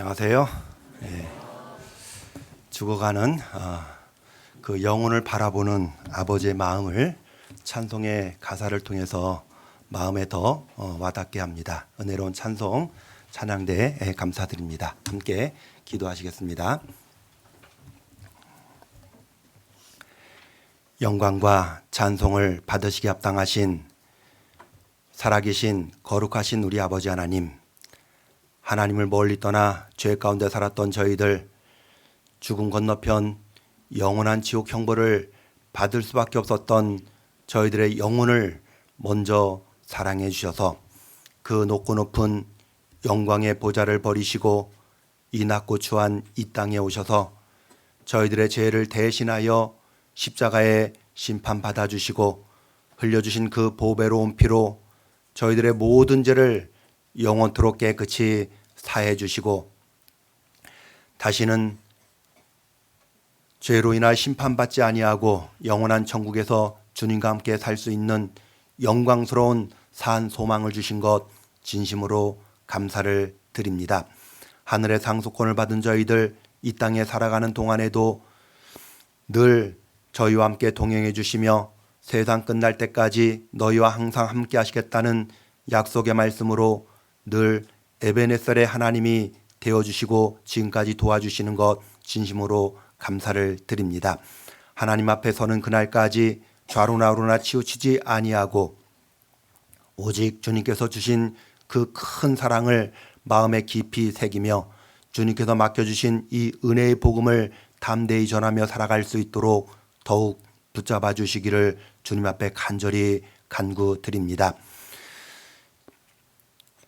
안녕하세요. 예, 죽어가는 그 영혼을 바라보는 아버지의 마음을 찬송의 가사를 통해서 마음에 더 와닿게 합니다. 은혜로운 찬송 찬양대에 감사드립니다. 함께 기도하시겠습니다. 영광과 찬송을 받으시기 합당하신 살아계신 거룩하신 우리 아버지 하나님, 하나님을 멀리 떠나 죄 가운데 살았던 저희들, 죽음 건너편 영원한 지옥 형벌을 받을 수밖에 없었던 저희들의 영혼을 먼저 사랑해 주셔서 그 높고 높은 영광의 보좌를 버리시고 이 낮고 추한 이 땅에 오셔서 저희들의 죄를 대신하여 십자가에 심판받아 주시고 흘려주신 그 보배로운 피로 저희들의 모든 죄를 영원토록 깨끗이 사해 주시고 다시는 죄로 인하 심판받지 아니하고 영원한 천국에서 주님과 함께 살 수 있는 영광스러운 산 소망을 주신 것 진심으로 감사를 드립니다. 하늘의 상속권을 받은 저희들 이 땅에 살아가는 동안에도 늘 저희와 함께 동행해 주시며 세상 끝날 때까지 너희와 항상 함께 하시겠다는 약속의 말씀으로 늘 에베네셀의 하나님이 되어주시고 지금까지 도와주시는 것 진심으로 감사를 드립니다. 하나님 앞에 서는 그날까지 좌로나 우로나 치우치지 아니하고 오직 주님께서 주신 그 큰 사랑을 마음에 깊이 새기며 주님께서 맡겨주신 이 은혜의 복음을 담대히 전하며 살아갈 수 있도록 더욱 붙잡아 주시기를 주님 앞에 간절히 간구드립니다.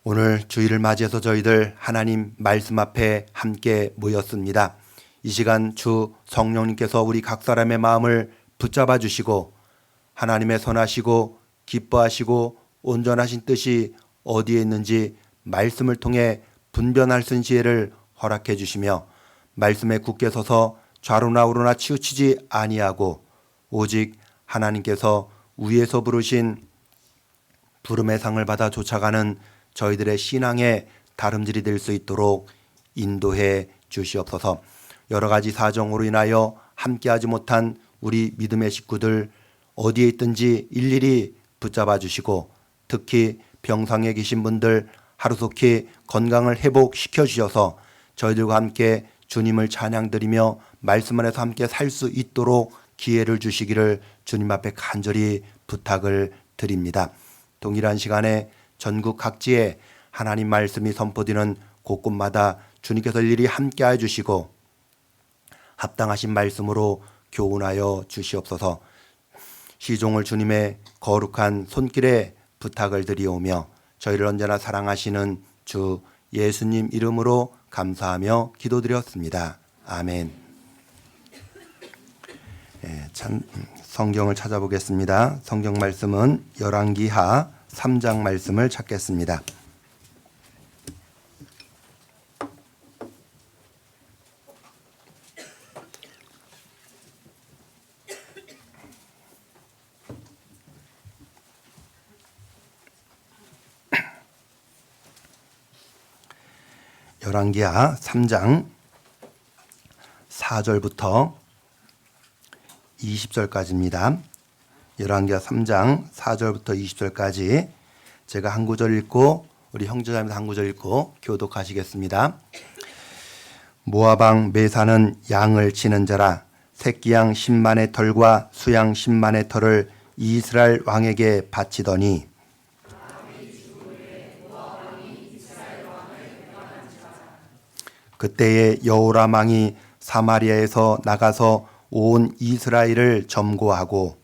오늘 주일을 맞이해서 저희들 하나님 말씀 앞에 함께 모였습니다. 이 시간 주 성령님께서 우리 각 사람의 마음을 붙잡아 주시고 하나님의 선하시고 기뻐하시고 온전하신 뜻이 어디에 있는지 말씀을 통해 분별할 수 있는 지혜를 허락해 주시며 말씀에 굳게 서서 좌로나 우로나 치우치지 아니하고 오직 하나님께서 위에서 부르신 부름의 상을 받아 쫓아가는 저희들의 신앙의 다름질이 될 수 있도록 인도해 주시옵소서. 여러 가지 사정으로 인하여 함께하지 못한 우리 믿음의 식구들 어디에 있든지 일일이 붙잡아 주시고 특히 병상에 계신 분들 하루속히 건강을 회복시켜 주셔서 저희들과 함께 주님을 찬양드리며 말씀 안에서 함께 살 수 있도록 기회를 주시기를 주님 앞에 간절히 부탁을 드립니다. 동일한 시간에 전국 각지에 하나님 말씀이 선포되는 곳곳마다 주님께서 일일이 함께해 주시고 합당하신 말씀으로 교훈하여 주시옵소서. 시종을 주님의 거룩한 손길에 부탁을 드리오며 저희를 언제나 사랑하시는 주 예수님 이름으로 감사하며 기도드렸습니다. 아멘. 성경을 찾아보겠습니다. 성경 말씀은 열왕기하 3장 말씀을 찾겠습니다. 열왕기하 3장 4절부터 20절까지입니다. 열왕기하 3장 4절부터 20절까지 제가 한 구절 읽고 우리 형제자매도 한 구절 읽고 교독하시겠습니다. 모압 메사는 양을 치는 자라 새끼양 10만의 털과 수양 10만의 털을 이스라엘 왕에게 바치더니 그때에 여호람 왕이 사마리아에서 나가서 온 이스라엘을 점거하고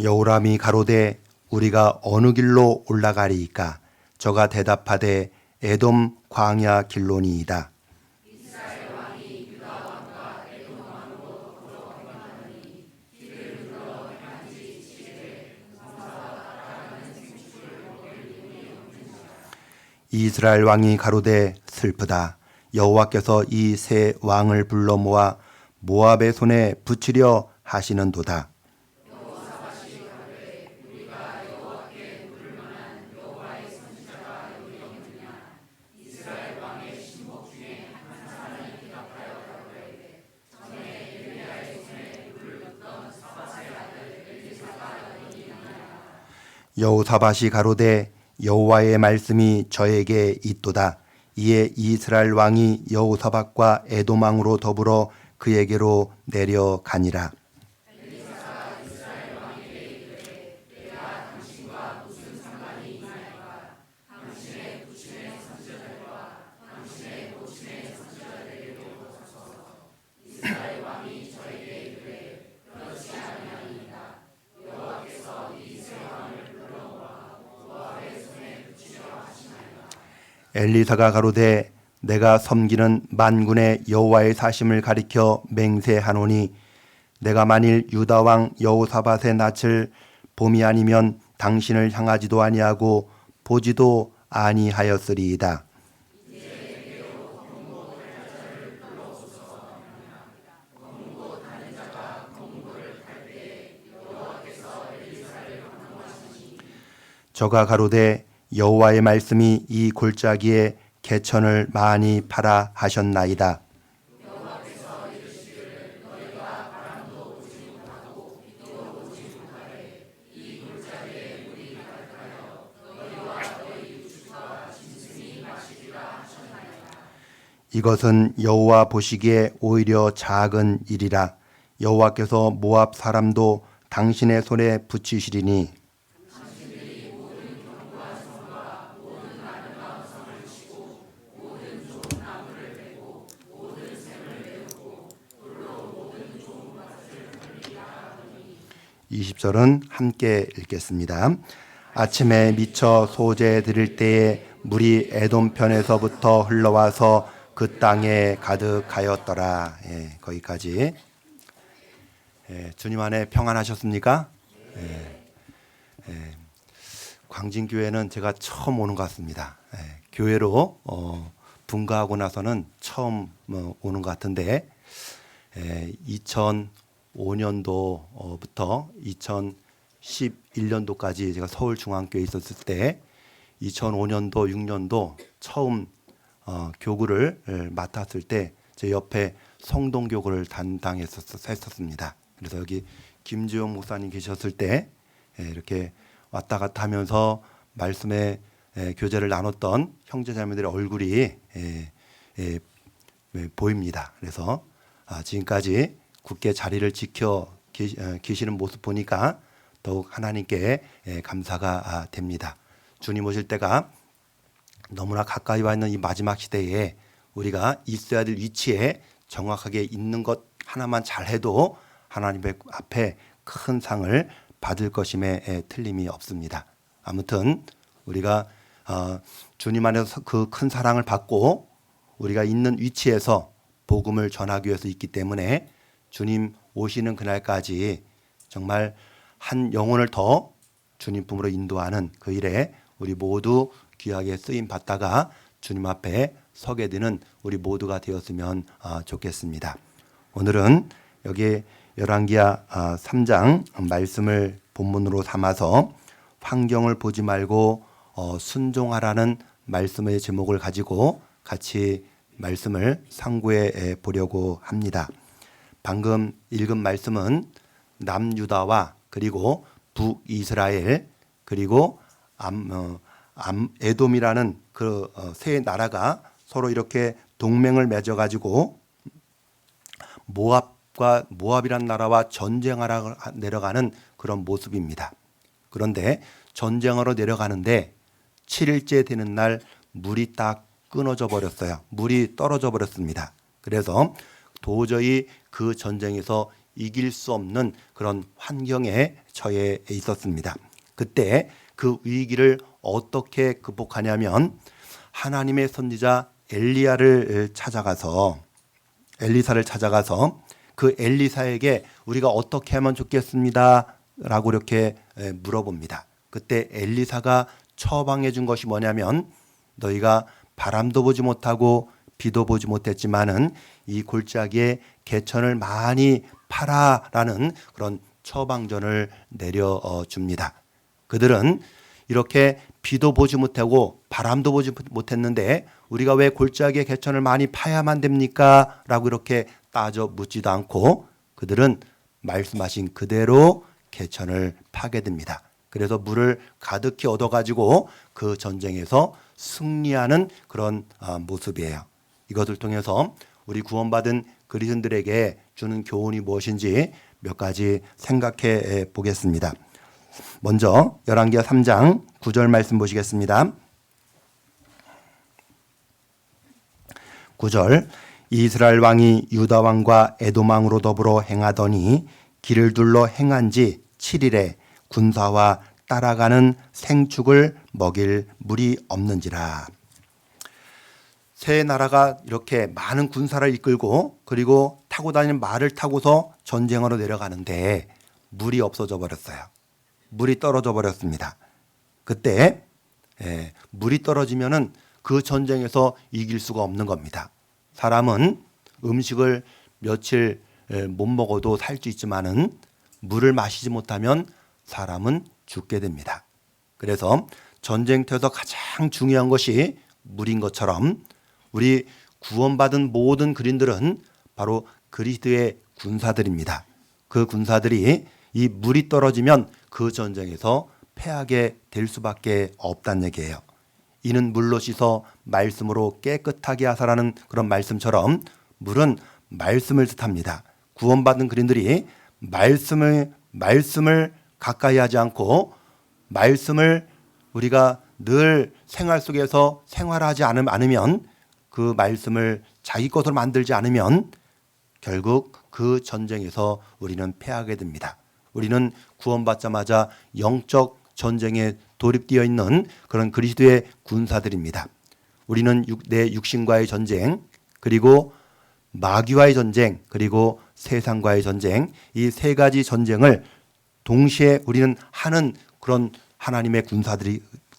여호람이 가로되 우리가 어느 길로 올라가리이까? 저가 대답하되 에돔 광야 길로니이다. 이스라엘 왕이 가로되 슬프다. 여호와께서 이 세 왕을 불러 모아 모압의 손에 붙이려 하시는도다. 여호사밧이 가로되 여호와의 말씀이 저에게 있도다. 이에 이스라엘 왕이 여호사밧과 에돔 왕으로 더불어 그에게로 내려가니라. 엘리사가 가로되 내가 섬기는 만군의 여호와의 사심을 가리켜 맹세하노니 내가 만일 유다 왕 여호사밧의 낯을 봄이 아니면 당신을 향하지도 아니하고 보지도 아니하였으리이다. 저가 가로되 여호와의 말씀이 이 골짜기에 개천을 많이 파라 하셨나이다. 이것은 여호와 보시기에 오히려 작은 일이라. 여호와께서 모압 사람도 당신의 손에 붙이시리니 (20절은) 함께 읽겠습니다. 아침에 미쳐 소재 드릴 때에 물이 에돔 편에서부터 흘러와서 그 땅에 가득하였더라. 거기까지. 주님 안에 평안하셨습니까? 광진교회는 제가 처음 오는 것 같습니다. 교회로 분가하고 나서는 처음 오는 것 같은데 2005년도부터 2011년도까지 제가 서울중앙교회에 있었을 때 2005년도 6년도 처음 교구를 맡았을 때 제 옆에 성동교구를 담당했었습니다. 그래서 여기 김주영 목사님 계셨을 때 이렇게 왔다 갔다 하면서 말씀의 교제를 나눴던 형제자매들의 얼굴이 보입니다. 그래서 지금까지 굳게 자리를 지켜 계시는 모습 보니까 더욱 하나님께 감사가 됩니다. 주님 오실 때가 너무나 가까이 와 있는 이 마지막 시대에 우리가 있어야 될 위치에 정확하게 있는 것 하나만 잘해도 하나님 앞에 큰 상을 받을 것임에 틀림이 없습니다. 아무튼 우리가 주님 안에서 그 큰 사랑을 받고 우리가 있는 위치에서 복음을 전하기 위해서 있기 때문에 주님 오시는 그날까지 정말 한 영혼을 더 주님 품으로 인도하는 그 일에 우리 모두 귀하게 쓰임 받다가 주님 앞에 서게 되는 우리 모두가 되었으면 좋겠습니다. 오늘은 여기 열왕기하 3장 말씀을 본문으로 삼아서 환경을 보지 말고 순종하라는 말씀의 제목을 가지고 같이 말씀을 상고해 보려고 합니다. 방금 읽은 말씀은 남유다와 그리고 북이스라엘 그리고 에돔이라는 그 세 나라가 서로 이렇게 동맹을 맺어가지고 모압이란 나라와 전쟁하러 내려가는 그런 모습입니다. 그런데 전쟁하러 내려가는데 7일째 되는 날 물이 딱 끊어져 버렸어요. 물이 떨어져 버렸습니다. 그래서 도저히 그 전쟁에서 이길 수 없는 그런 환경에 처해 있었습니다. 그때 그 위기를 어떻게 극복하냐면 하나님의 선지자 엘리사를 찾아가서 그 엘리사에게 우리가 어떻게 하면 좋겠습니다 라고 이렇게 물어봅니다. 그때 엘리사가 처방해 준 것이 뭐냐면 너희가 바람도 보지 못하고 비도 보지 못했지만은 이 골짜기에 개천을 많이 파라라는 그런 처방전을 내려줍니다. 그들은 이렇게 비도 보지 못하고 바람도 보지 못했는데 우리가 왜 골짜기에 개천을 많이 파야만 됩니까? 라고 이렇게 따져 묻지도 않고 그들은 말씀하신 그대로 개천을 파게 됩니다. 그래서 물을 가득히 얻어가지고 그 전쟁에서 승리하는 그런 모습이에요. 이것을 통해서 우리 구원받은 그리스도인들에게 주는 교훈이 무엇인지 몇 가지 생각해 보겠습니다. 먼저 열왕기하 3장 9절 말씀 보시겠습니다. 9절 이스라엘 왕이 유다 왕과 에돔 왕으로 더불어 행하더니 길을 둘러 행한 지 7일에 군사와 따라가는 생축을 먹일 물이 없는지라. 세 나라가 이렇게 많은 군사를 이끌고 그리고 타고 다니는 말을 타고서 전쟁으로 내려가는데 물이 없어져 버렸어요. 물이 떨어져 버렸습니다. 그때 물이 떨어지면은 그 전쟁에서 이길 수가 없는 겁니다. 사람은 음식을 며칠 못 먹어도 살 수 있지만은 물을 마시지 못하면 사람은 죽게 됩니다. 그래서 전쟁터에서 가장 중요한 것이 물인 것처럼 우리 구원받은 모든 그리스도인들은 바로 그리스도의 군사들입니다. 그 군사들이 이 물이 떨어지면 그 전쟁에서 패하게 될 수밖에 없다는 얘기예요. 이는 물로 씻어 말씀으로 깨끗하게 하사라는 그런 말씀처럼 물은 말씀을 뜻합니다. 구원받은 그리스도인들이 말씀을 가까이 하지 않고 말씀을 우리가 늘 생활 속에서 생활하지 않으면 그 말씀을 자기 것으로 만들지 않으면 결국 그 전쟁에서 우리는 패하게 됩니다. 우리는 구원받자마자 영적 전쟁에 돌입되어 있는 그런 그리스도의 군사들입니다. 우리는 내 육신과의 전쟁, 그리고 마귀와의 전쟁, 그리고 세상과의 전쟁, 이 세 가지 전쟁을 동시에 우리는 하는 그런 하나님의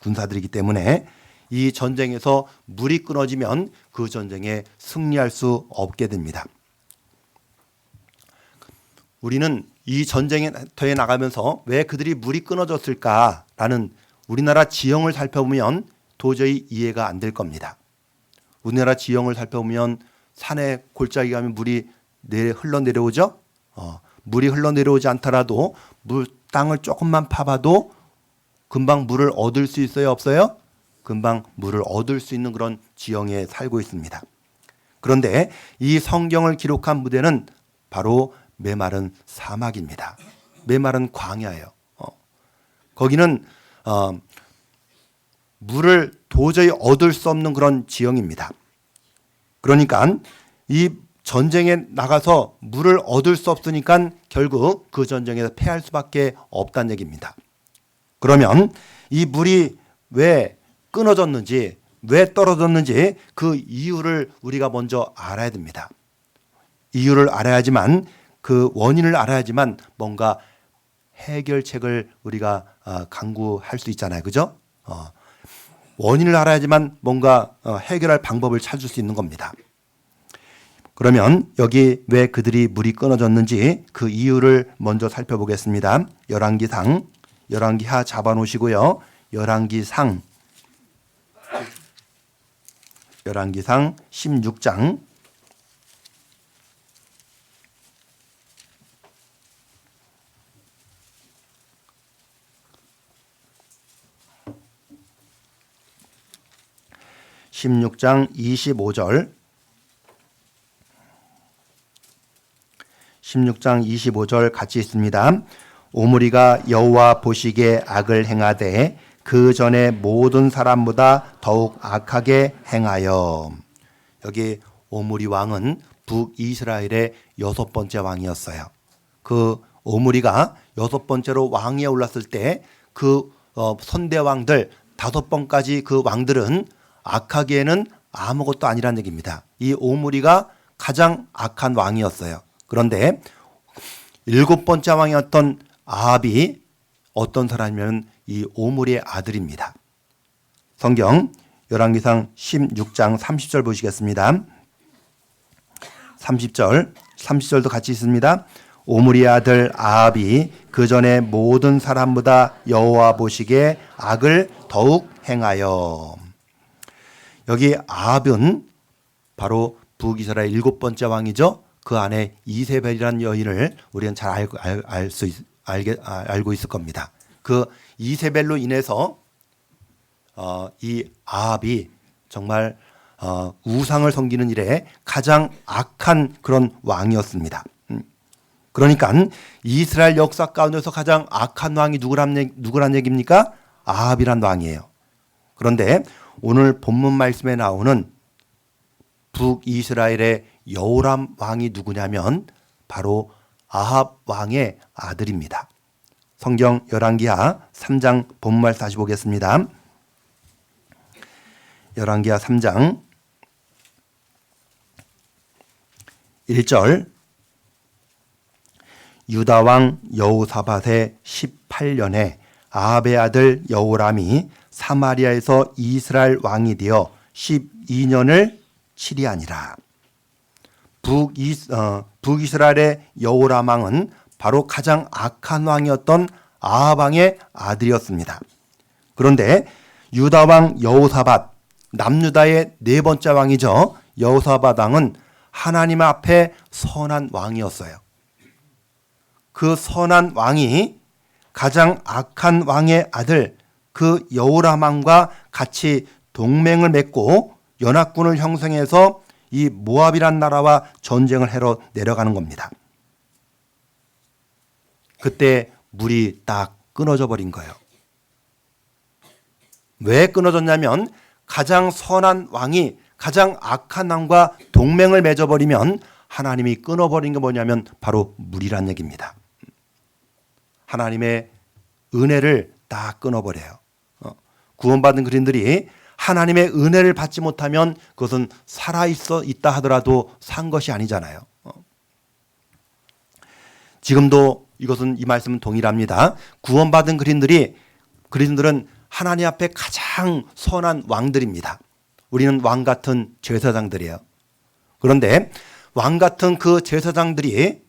군사들이기 때문에 이 전쟁에서 물이 끊어지면 그 전쟁에 승리할 수 없게 됩니다. 우리는 이 전쟁터에 나가면서 왜 그들이 물이 끊어졌을까라는 우리나라 지형을 살펴보면 도저히 이해가 안 될 겁니다. 우리나라 지형을 살펴보면 산에 골짜기 가면 물이 흘러내려오죠. 물이 흘러내려오지 않더라도 땅을 조금만 파봐도 금방 물을 얻을 수 있어요, 없어요? 금방 물을 얻을 수 있는 그런 지형에 살고 있습니다. 그런데 이 성경을 기록한 무대는 바로 메마른 사막입니다. 메마른 광야예요. 거기는 물을 도저히 얻을 수 없는 그런 지형입니다. 그러니까 이 전쟁에 나가서 물을 얻을 수 없으니까 결국 그 전쟁에서 패할 수밖에 없다는 얘기입니다. 그러면 이 물이 왜 끊어졌는지, 왜 떨어졌는지 그 이유를 우리가 먼저 알아야 됩니다. 이유를 알아야지만, 그 원인을 알아야지만 뭔가 해결책을 우리가 강구할 수 있잖아요. 그죠? 원인을 알아야지만 뭔가 해결할 방법을 찾을 수 있는 겁니다. 그러면 여기 왜 그들이 물이 끊어졌는지 그 이유를 먼저 살펴보겠습니다. 열왕기하 잡아놓으시고요. 열왕기상 16장 25절 16장 25절 같이 있습니다. 오므리가 여호와 보시기에 악을 행하되 그 전에 모든 사람보다 더욱 악하게 행하여. 여기 오므리 왕은 북이스라엘의 6번째 왕이었어요. 그 오므리가 6번째로 왕위에 올랐을 때 그 선대왕들 5번까지 그 왕들은 악하기에는 아무것도 아니란 얘기입니다. 이 오므리가 가장 악한 왕이었어요. 그런데 7번째 왕이었던 아합이 어떤 사람이면 이 오므리의 아들입니다. 성경 열왕기상 16장 30절 보시겠습니다. 30절도 같이 있습니다. 오므리의 아들 아합이 그 전에 모든 사람보다 여호와 보시기에 악을 더욱 행하여. 여기 아합은 바로 북이스라엘 7번째 왕이죠. 그 안에 이세벨이라는 여인을 우리는 잘 알고 있을 겁니다. 그 이세벨로 인해서 이 아합이 정말 우상을 섬기는 일에 가장 악한 그런 왕이었습니다. 그러니까 이스라엘 역사 가운데서 가장 악한 왕이 누구란 얘기입니까? 아합이란 왕이에요. 그런데 오늘 본문 말씀에 나오는 북이스라엘의 여호람 왕이 누구냐면 바로 아합 왕의 아들입니다. 성경 열왕기하 3장 본문 말씀 다시 보겠습니다. 열왕기하 3장 1절 유다 왕 여호사밧의 18년에 아합의 아들 여호람이 사마리아에서 이스라엘 왕이 되어 12년을 치리하니라. 북이스라엘의 여호람 왕은 바로 가장 악한 왕이었던 아합 왕의 아들이었습니다. 그런데 유다 왕 여호사밧, 남유다의 4번째 왕이죠. 여호사밧 왕은 하나님 앞에 선한 왕이었어요. 그 선한 왕이 가장 악한 왕의 아들 그 여호람 왕과 같이 동맹을 맺고 연합군을 형성해서 이 모압이란 나라와 전쟁을 하러 내려가는 겁니다. 그때 물이 딱 끊어져 버린 거예요. 왜 끊어졌냐면 가장 선한 왕이 가장 악한 왕과 동맹을 맺어버리면 하나님이 끊어버린 게 뭐냐면 바로 물이란 얘기입니다. 하나님의 은혜를 다 끊어버려요. 구원받은 그리스도인들이 하나님의 은혜를 받지 못하면 그것은 살아있다 하더라도 산 것이 아니잖아요. 지금도 이것은 이 말씀은 동일합니다. 구원받은 그리스도인들은 하나님 앞에 가장 선한 왕들입니다. 우리는 왕 같은 제사장들이에요. 그런데 왕 같은 그 제사장들이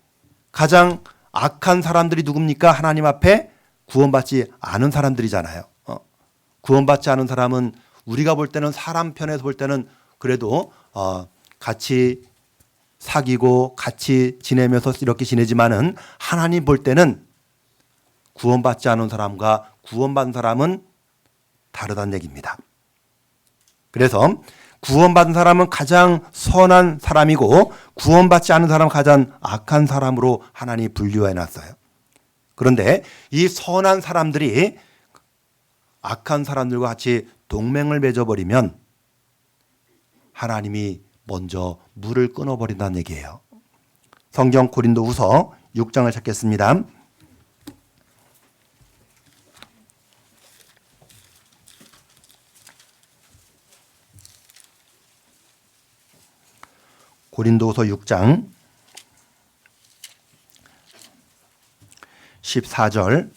가장 악한 사람들이 누굽니까? 하나님 앞에 구원받지 않은 사람들이잖아요. 구원받지 않은 사람은 우리가 볼 때는 사람 편에서 볼 때는 그래도 같이 사귀고 같이 지내면서 이렇게 지내지만은 하나님 볼 때는 구원받지 않은 사람과 구원받은 사람은 다르다는 얘기입니다. 그래서 구원받은 사람은 가장 선한 사람이고 구원받지 않은 사람은 가장 악한 사람으로 하나님이 분류해 놨어요. 그런데 이 선한 사람들이 악한 사람들과 같이 동맹을 맺어버리면 하나님이 먼저 물을 끊어버린다는 얘기예요. 성경 고린도후서 6장을 찾겠습니다. 고린도후서 6장 14절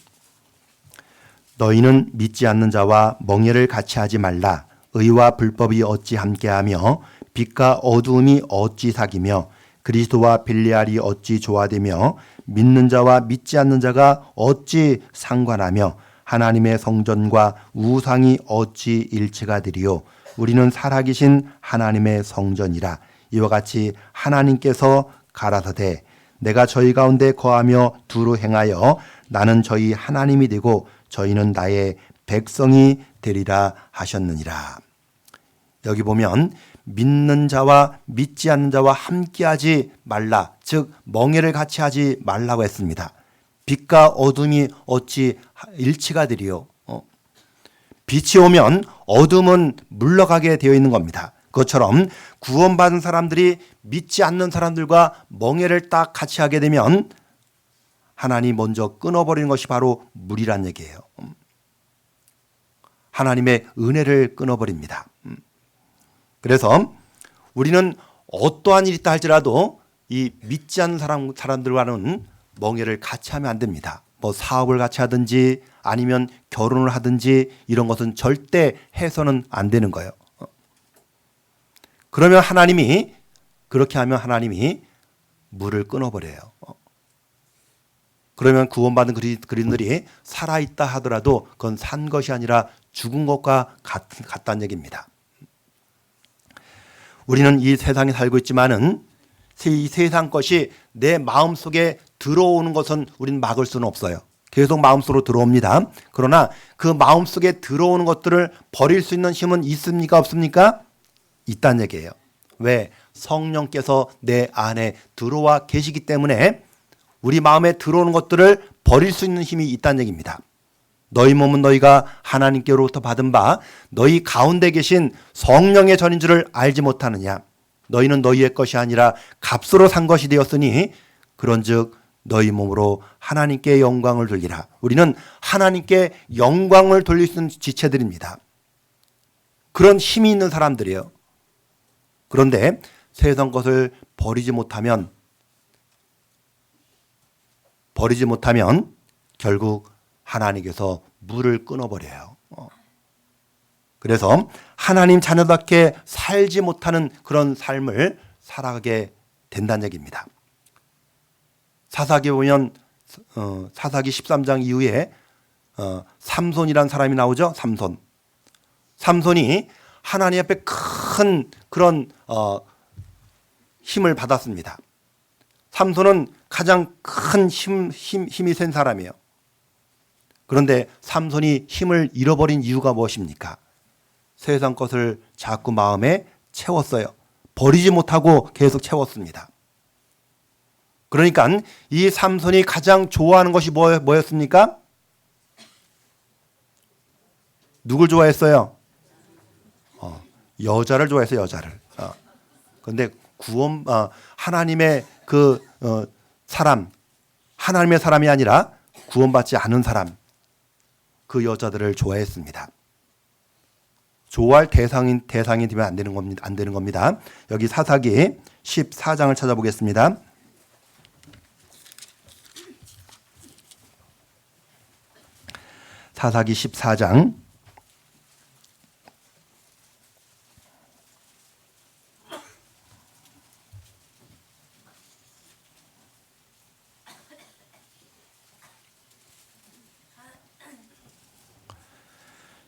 너희는 믿지 않는 자와 멍에를 같이 하지 말라. 의와 불법이 어찌 함께하며 빛과 어두움이 어찌 사귀며 그리스도와 빌레알이 어찌 조화되며 믿는 자와 믿지 않는 자가 어찌 상관하며 하나님의 성전과 우상이 어찌 일치가 되리요. 우리는 살아계신 하나님의 성전이라. 이와 같이 하나님께서 가라사대 내가 저희 가운데 거하며 두루 행하여 나는 저희 하나님이 되고 저희는 나의 백성이 되리라 하셨느니라. 여기 보면 믿는 자와 믿지 않는 자와 함께하지 말라. 즉 멍에를 같이 하지 말라고 했습니다. 빛과 어둠이 어찌 일치가 되리요. 빛이 오면 어둠은 물러가게 되어 있는 겁니다. 그것처럼 구원받은 사람들이 믿지 않는 사람들과 멍에를 딱 같이 하게 되면 하나님 먼저 끊어버리는 것이 바로 물이란 얘기예요. 하나님의 은혜를 끊어버립니다. 그래서 우리는 어떠한 일이 있다 할지라도 이 믿지 않는 사람들과는 멍에를 같이 하면 안 됩니다. 뭐 사업을 같이 하든지 아니면 결혼을 하든지 이런 것은 절대 해서는 안 되는 거예요. 그러면 하나님이 그렇게 하면 하나님이 물을 끊어버려요. 그러면 구원받은 그린들이 살아있다 하더라도 그건 산 것이 아니라 죽은 것과 같다는 얘기입니다. 우리는 이 세상에 살고 있지만은 이 세상 것이 내 마음속에 들어오는 것은 우리는 막을 수는 없어요. 계속 마음속으로 들어옵니다. 그러나 그 마음속에 들어오는 것들을 버릴 수 있는 힘은 있습니까? 없습니까? 있다는 얘기예요. 왜? 성령께서 내 안에 들어와 계시기 때문에 우리 마음에 들어오는 것들을 버릴 수 있는 힘이 있다는 얘기입니다. 너희 몸은 너희가 하나님께로부터 받은 바 너희 가운데 계신 성령의 전인 줄을 알지 못하느냐. 너희는 너희의 것이 아니라 값으로 산 것이 되었으니 그런즉 너희 몸으로 하나님께 영광을 돌리라. 우리는 하나님께 영광을 돌릴 수 있는 지체들입니다. 그런 힘이 있는 사람들이에요. 그런데 세상 것을 버리지 못하면 결국 하나님께서 물을 끊어버려요. 그래서 하나님 자녀답게 살지 못하는 그런 삶을 살아가게 된다는 얘기입니다. 사사기 보면 사사기 13장 이후에 삼손이라는 사람이 나오죠. 삼손이 하나님 앞에 큰 그런 힘을 받았습니다. 삼손은 가장 큰 힘이 센 사람이에요. 그런데 삼손이 힘을 잃어버린 이유가 무엇입니까? 세상 것을 자꾸 마음에 채웠어요. 버리지 못하고 계속 채웠습니다. 그러니까 이 삼손이 가장 좋아하는 것이 뭐였습니까? 누굴 좋아했어요? 여자를 좋아했어요. 여자를. 그런데 하나님의 사람, 하나님의 사람이 아니라 구원받지 않은 사람, 그 여자들을 좋아했습니다. 좋아할 대상이 되면 안 되는 겁니다. 여기 사사기 14장을 찾아보겠습니다. 사사기 14장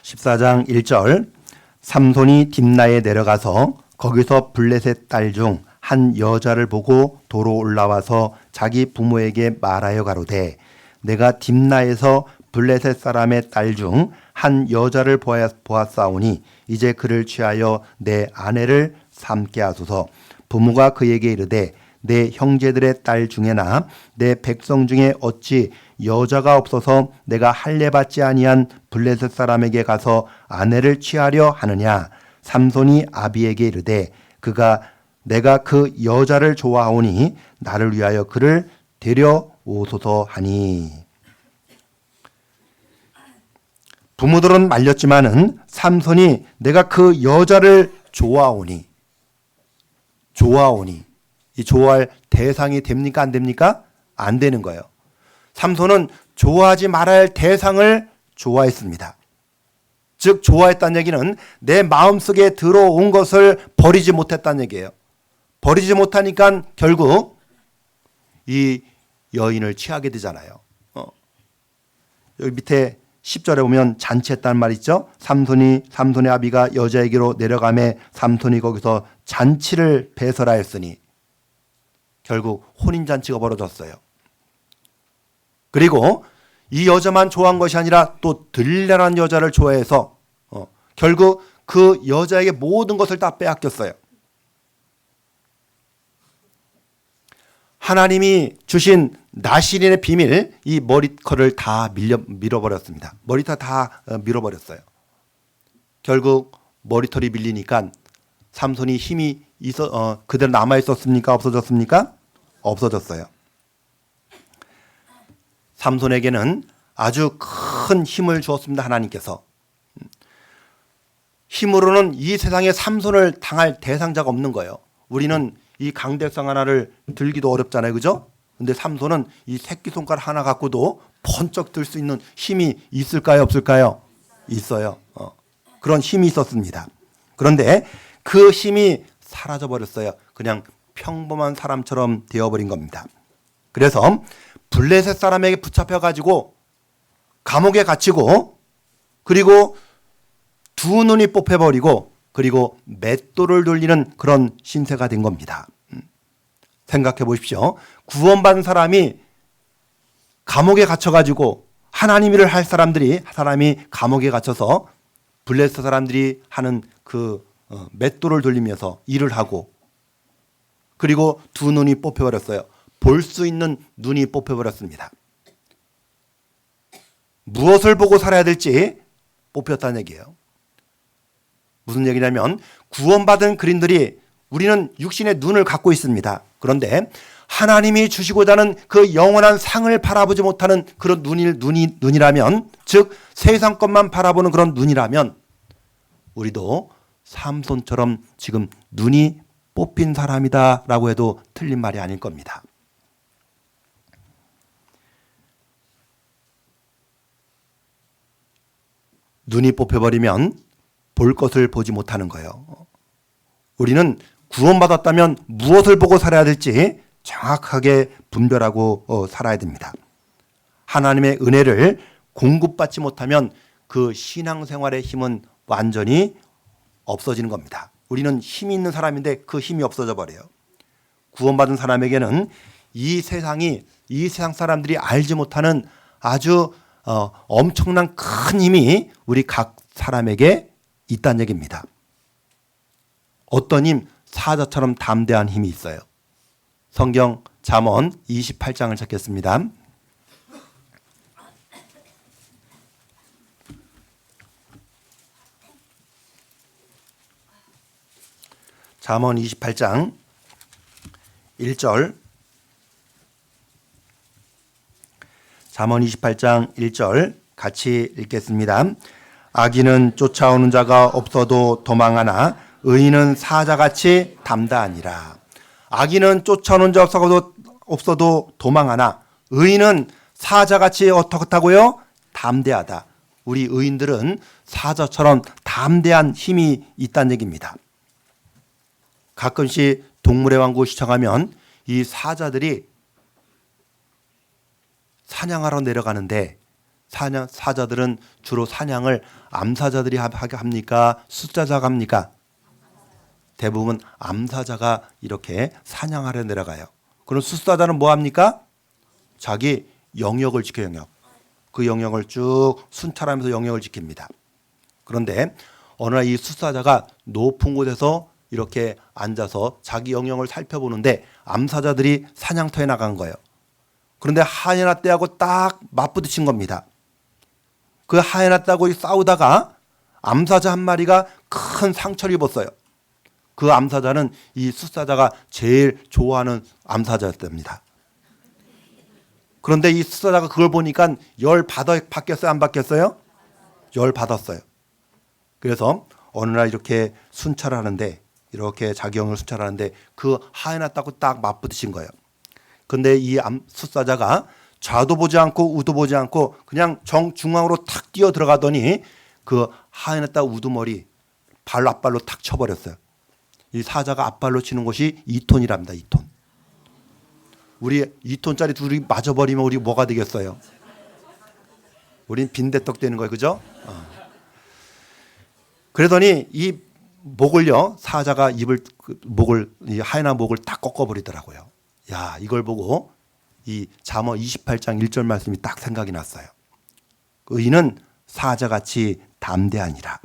14장 1절 삼손이 딥나에 내려가서 거기서 블레셋 딸 중 한 여자를 보고 도로 올라와서 자기 부모에게 말하여 가로되 내가 딥나에서 블레셋 사람의 딸 중 한 여자를 보았사오니 이제 그를 취하여 내 아내를 삼게 하소서. 부모가 그에게 이르되 내 형제들의 딸 중에나 내 백성 중에 어찌 여자가 없어서 내가 할례받지 아니한 블레셋 사람에게 가서 아내를 취하려 하느냐. 삼손이 아비에게 이르되 내가 그 여자를 좋아하오니 나를 위하여 그를 데려오소서 하니. 부모들은 말렸지만은 삼손이 내가 그 여자를 좋아하오니 이 좋아할 대상이 됩니까? 안 됩니까? 안 되는 거예요. 삼손은 좋아하지 말아야 할 대상을 좋아했습니다. 즉 좋아했다는 얘기는 내 마음속에 들어온 것을 버리지 못했다는 얘기예요. 버리지 못하니까 결국 이 여인을 취하게 되잖아요. 여기 밑에 10절에 보면 잔치했다는 말 있죠. 삼손의 아비가 여자에게로 내려가매 삼손이 거기서 잔치를 배설하였으니 결국 혼인잔치가 벌어졌어요. 그리고 이 여자만 좋아한 것이 아니라 또 들려란 여자를 좋아해서 결국 그 여자에게 모든 것을 다 빼앗겼어요. 하나님이 주신 나실인의 비밀, 이 머리털을 다 밀어버렸습니다. 머리털 다 밀어버렸어요. 결국 머리털이 밀리니까 삼손이 힘이 그대로 남아있었습니까? 없어졌습니까? 없어졌어요. 삼손에게는 아주 큰 힘을 주었습니다. 하나님께서. 힘으로는 이 세상에 삼손을 당할 대상자가 없는 거예요. 우리는 이 강대상 하나를 들기도 어렵잖아요. 그죠? 근데 삼손은 이 새끼손가락 하나 갖고도 번쩍 들 수 있는 힘이 있을까요? 없을까요? 있어요. 그런 힘이 있었습니다. 그런데 그 힘이 사라져 버렸어요. 그냥 평범한 사람처럼 되어버린 겁니다. 그래서 블레셋 사람에게 붙잡혀 가지고 감옥에 갇히고, 그리고 두 눈이 뽑혀버리고, 그리고 맷돌을 돌리는 그런 신세가 된 겁니다. 생각해 보십시오. 구원받은 사람이 감옥에 갇혀가지고 하나님 일을 할 사람이 감옥에 갇혀서 블레셋 사람들이 하는 그 맷돌을 돌리면서 일을 하고, 그리고 두 눈이 뽑혀버렸어요. 볼 수 있는 눈이 뽑혀버렸습니다. 무엇을 보고 살아야 될지 뽑혔다는 얘기예요. 무슨 얘기냐면, 구원받은 그린들이 우리는 육신의 눈을 갖고 있습니다. 그런데 하나님이 주시고자 하는 그 영원한 상을 바라보지 못하는 그런 눈이라면, 즉 세상 것만 바라보는 그런 눈이라면, 우리도 삼손처럼 지금 눈이 뽑힌 사람이다라고 해도 틀린 말이 아닐 겁니다. 눈이 뽑혀버리면 볼 것을 보지 못하는 거예요. 우리는 구원받았다면 무엇을 보고 살아야 될지 정확하게 분별하고 살아야 됩니다. 하나님의 은혜를 공급받지 못하면 그 신앙생활의 힘은 완전히 없어지는 겁니다. 우리는 힘이 있는 사람인데 그 힘이 없어져 버려요. 구원받은 사람에게는 이 세상 사람들이 알지 못하는 아주 엄청난 큰 힘이 우리 각 사람에게 있다는 얘기입니다. 어떤 힘? 사자처럼 담대한 힘이 있어요. 성경 잠언 28장을 찾겠습니다. 잠언 28장 1절. 잠언 28장 1절 같이 읽겠습니다. 악인은 쫓아오는 자가 없어도 도망하나 의인은 사자같이 담대하니라. 악인은 쫓아오는 자 없어도 도망하나 의인은 사자같이 어떻다고요? 담대하다. 우리 의인들은 사자처럼 담대한 힘이 있다는 얘기입니다. 가끔씩 동물의 왕국 시청하면 이 사자들이 사냥하러 내려가는데, 사자들은 주로 사냥을 암사자들이 합니까? 숫자자가 합니까? 대부분 암사자가 이렇게 사냥하러 내려가요. 그럼 숫사자는 뭐 합니까? 자기 영역을 지켜, 영역. 그 영역을 쭉 순찰하면서 영역을 지킵니다. 그런데 어느 날 이 숫사자가 높은 곳에서 이렇게 앉아서 자기 영역을 살펴보는데 암사자들이 사냥터에 나간 거예요. 그런데 하이에나 떼하고 딱 맞부딪힌 겁니다. 그 하이에나 떼하고 싸우다가 암사자 한 마리가 큰 상처를 입었어요. 그 암사자는 이 숫사자가 제일 좋아하는 암사자였답니다. 그런데 이 숫사자가 그걸 보니까 열 받겠어요? 안 받겠어요? 열 받았어요. 그래서 어느 날 이렇게 순찰하는데, 이렇게 자기 영역을 순찰하는데 그 하이에나 떼하고 딱 맞부딪힌 거예요. 그런데 이 숫사자가 좌도 보지 않고 우도 보지 않고 그냥 정중앙으로 탁 뛰어 들어가더니 그 하이에나 떼 우두머리 앞발로 탁 쳐버렸어요. 이 사자가 앞발로 치는 곳이 2톤이랍니다. 2톤. 우리 2톤짜리 둘이 맞아버리면 우리 뭐가 되겠어요? 우린 빈대떡 되는 거예요. 그죠? 그러더니 이 목을요, 사자가 이 하이에나 목을 딱 꺾어버리더라고요. 야, 이걸 보고 이 잠언 28장 1절 말씀이 딱 생각이 났어요. 의인은 사자같이 담대하니라.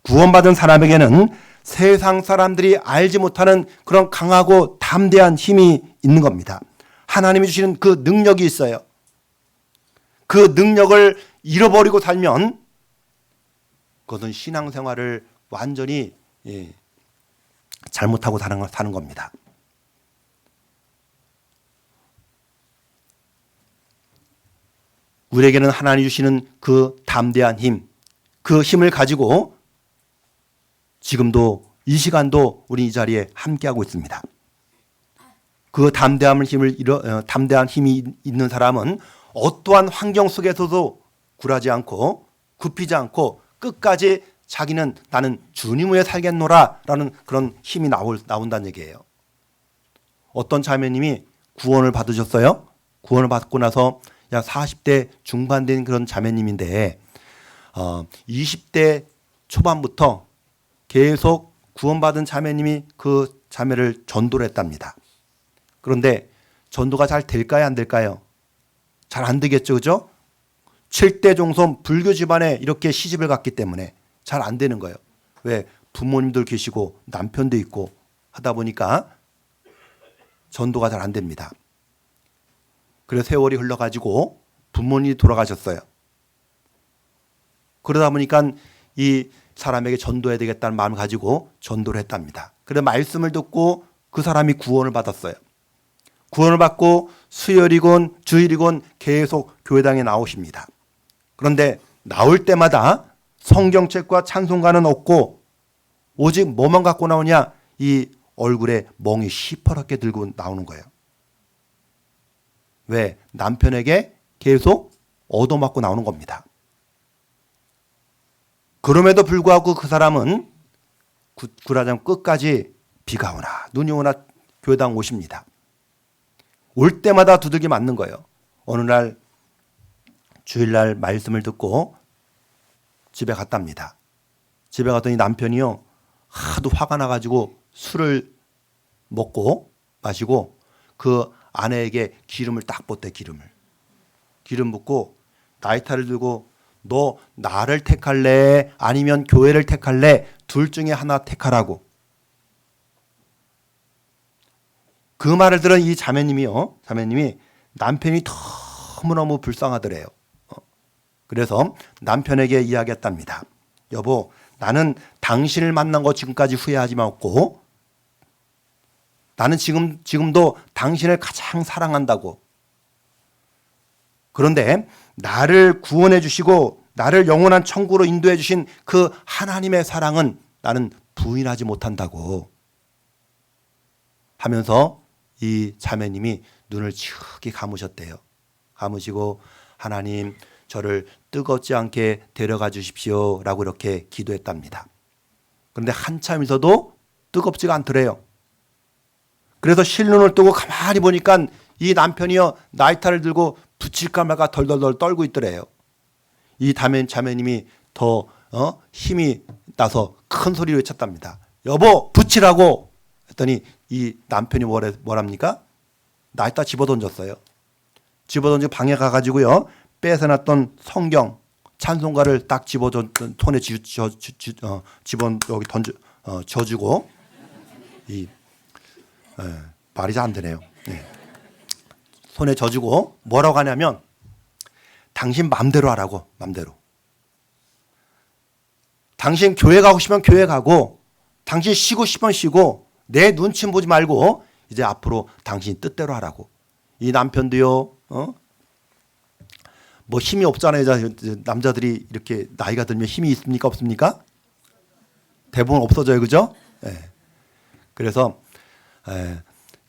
구원받은 사람에게는 세상 사람들이 알지 못하는 그런 강하고 담대한 힘이 있는 겁니다. 하나님이 주시는 그 능력이 있어요. 그 능력을 잃어버리고 살면 그것은 신앙생활을 완전히 잘못하고 사는 겁니다. 우리에게는 하나님이 주시는 그 담대한 힘, 그 힘을 가지고 지금도 이 시간도 우리 이 자리에 함께하고 있습니다. 그 담대한 힘이 있는 사람은 어떠한 환경 속에서도 굴하지 않고 굽히지 않고 끝까지 자기는 나는 주님 위에 살겠노라 라는 그런 힘이 나온다는 얘기예요. 어떤 자매님이 구원을 받으셨어요. 구원을 받고 나서 약 40대 중반 된 그런 자매님인데 20대 초반부터 계속 구원받은 자매님이 그 자매를 전도를 했답니다. 그런데 전도가 잘 될까요? 안 될까요? 잘 안 되겠죠. 그죠? 7대 종손 불교 집안에 이렇게 시집을 갔기 때문에 잘 안 되는 거예요. 왜? 부모님들 계시고 남편도 있고 하다 보니까 전도가 잘 안 됩니다. 그래서 세월이 흘러가지고 부모님이 돌아가셨어요. 그러다 보니까 이 사람에게 전도해야 되겠다는 마음을 가지고 전도를 했답니다. 그래서 말씀을 듣고 그 사람이 구원을 받았어요. 구원을 받고 수요일이건 주일이건 계속 교회당에 나오십니다. 그런데 나올 때마다 성경책과 찬송가는 없고 오직 뭐만 갖고 나오냐? 이 얼굴에 멍이 시퍼렇게 들고 나오는 거예요. 왜? 남편에게 계속 얻어맞고 나오는 겁니다. 그럼에도 불구하고 그 사람은 구라장 끝까지 비가 오나 눈이 오나 교회당 오십니다. 올 때마다 두들겨 맞는 거예요. 어느 날 주일날 말씀을 듣고 집에 갔답니다. 집에 갔더니 남편이요 하도 화가 나가지고 술을 먹고 마시고 그 아내에게 기름을 딱 붓대. 기름 붓고 나이타를 들고 너 나를 택할래 아니면 교회를 택할래 둘 중에 하나 택하라고. 그 말을 들은 이 자매님이 남편이 너무너무 불쌍하더래요. 그래서 남편에게 이야기했답니다. 여보, 나는 당신을 만난 거 지금까지 후회하지 않고 나는 지금도 당신을 가장 사랑한다고. 그런데 나를 구원해 주시고 나를 영원한 천국으로 인도해 주신 그 하나님의 사랑은 나는 부인하지 못한다고 하면서 이 자매님이 눈을 치우게 감으셨대요. 감으시고 하나님 저를 뜨겁지 않게 데려가 주십시오 라고 이렇게 기도했답니다. 그런데 한참 있어도 뜨겁지가 않더래요. 그래서 실눈을 뜨고 가만히 보니까 이 남편이요 나이타를 들고 붙일까 말까 덜덜덜 떨고 있더래요. 이 자매님이 더 힘이 나서 큰 소리로 외쳤답니다. 여보 붙이라고 했더니 이 남편이 뭐랍니까? 나이타 집어던졌어요. 집어던지고 방에 가가지고요 뺏어놨던 성경 찬송가를 딱 집어던 손에 집어 여기 져주고 말이 잘 안 되네요. 손에 져주고 뭐라고 하냐면 당신 맘대로 하라고. 맘대로. 당신 교회 가고 싶으면 교회 가고 당신 쉬고 싶으면 쉬고 내 눈치 보지 말고 이제 앞으로 당신 뜻대로 하라고. 이 남편도요 뭐 힘이 없잖아요. 남자들이 이렇게 나이가 들면 힘이 있습니까 없습니까? 대부분 없어져요. 그죠? 그래서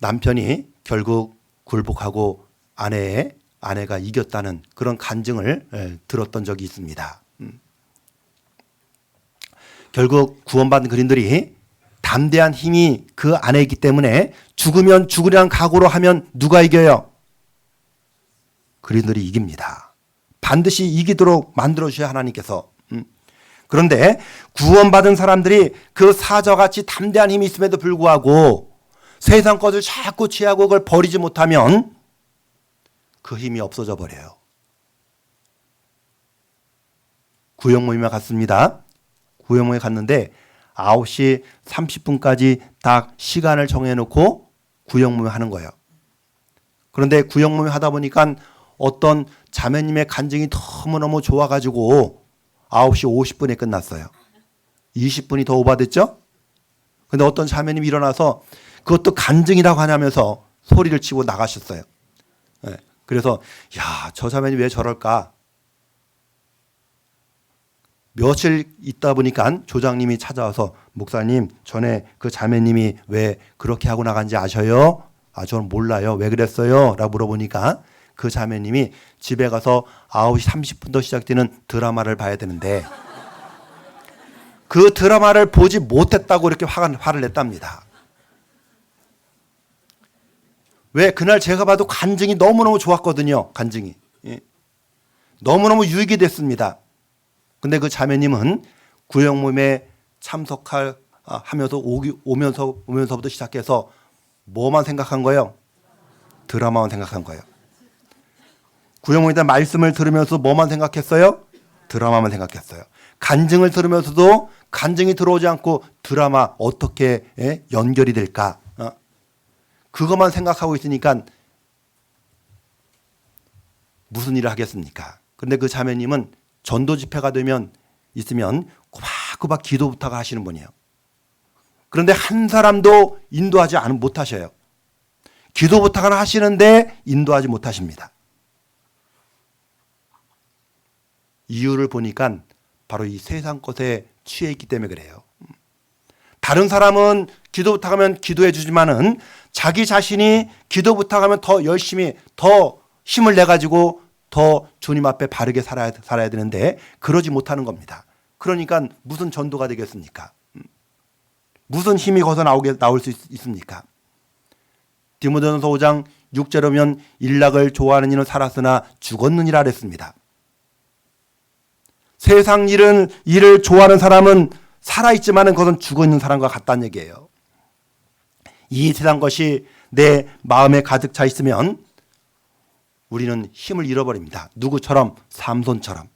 남편이 결국 굴복하고 아내가 이겼다는 그런 간증을 들었던 적이 있습니다. 결국 구원받은 그린들이 담대한 힘이 그 안에 있기 때문에 죽으면 죽으리란 각오로 하면 누가 이겨요? 그린들이 이깁니다. 반드시 이기도록 만들어주셔야 하나님께서. 그런데 구원받은 사람들이 그 사자같이 담대한 힘이 있음에도 불구하고 세상 것을 자꾸 취하고 그걸 버리지 못하면 그 힘이 없어져 버려요. 구역 모임에 갔습니다. 구역 모임에 갔는데 9시 30분까지 딱 시간을 정해놓고 구역 모임 하는 거예요. 그런데 구역 모임 하다 보니까 어떤 자매님의 간증이 너무너무 좋아가지고 9시 50분에 끝났어요. 20분이 더 오바됐죠? 근데 어떤 자매님이 일어나서 그것도 간증이라고 하냐면서 소리를 치고 나가셨어요. 그래서 야, 저 자매님 왜 저럴까? 며칠 있다 보니까 조장님이 찾아와서 목사님 전에 그 자매님이 왜 그렇게 하고 나간지 아셔요? 아, 저는 몰라요. 왜 그랬어요? 라고 물어보니까 그 자매님이 집에 가서 9시 30분부터 시작되는 드라마를 봐야 되는데 그 드라마를 보지 못했다고 이렇게 화를 냈답니다. 왜? 그날 제가 봐도 간증이 너무너무 좋았거든요. 간증이. 예. 너무너무 유익이 됐습니다. 근데 그 자매님은 구역모임에 참석하면서 오면서부터 시작해서 뭐만 생각한 거예요? 드라마만 생각한 거예요. 구역모임에 말씀을 들으면서 뭐만 생각했어요? 드라마만 생각했어요. 간증을 들으면서도 간증이 들어오지 않고 드라마 어떻게 연결이 될까? 그것만 생각하고 있으니까 무슨 일을 하겠습니까? 그런데 그 자매님은 전도 집회가 있으면 꼬박꼬박 기도 부탁을 하시는 분이에요. 그런데 한 사람도 인도하지 못하셔요. 기도 부탁을 하시는데 인도하지 못하십니다. 이유를 보니까 바로 이 세상 것에 취해 있기 때문에 그래요. 다른 사람은 기도 부탁하면 기도해 주지만은 자기 자신이 기도 부탁하면 더 열심히 더 힘을 내가지고 더 주님 앞에 바르게 살아야 되는데 그러지 못하는 겁니다. 그러니까 무슨 전도가 되겠습니까? 무슨 힘이 거기서 나올 수 있습니까? 디모데전서 5장 6절이면 일락을 좋아하는 이는 살았으나 죽었느니라 그랬습니다. 세상 일을 좋아하는 사람은 살아있지만 그것은 죽어있는 사람과 같다는 얘기예요. 이 세상 것이 내 마음에 가득 차 있으면 우리는 힘을 잃어버립니다. 누구처럼? 삼손처럼.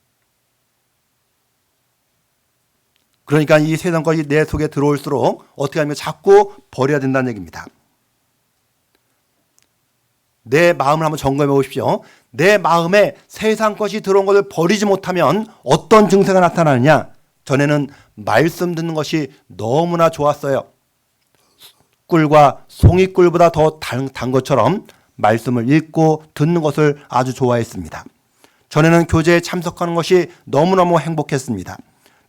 그러니까 이 세상 것이 내 속에 들어올수록 어떻게 하면 자꾸 버려야 된다는 얘기입니다. 내 마음을 한번 점검해 보십시오. 내 마음에 세상 것이 들어온 것을 버리지 못하면 어떤 증세가 나타나느냐? 전에는 말씀 듣는 것이 너무나 좋았어요. 꿀과 송이꿀보다 더 단 것처럼 말씀을 읽고 듣는 것을 아주 좋아했습니다. 전에는 교제에 참석하는 것이 너무너무 행복했습니다.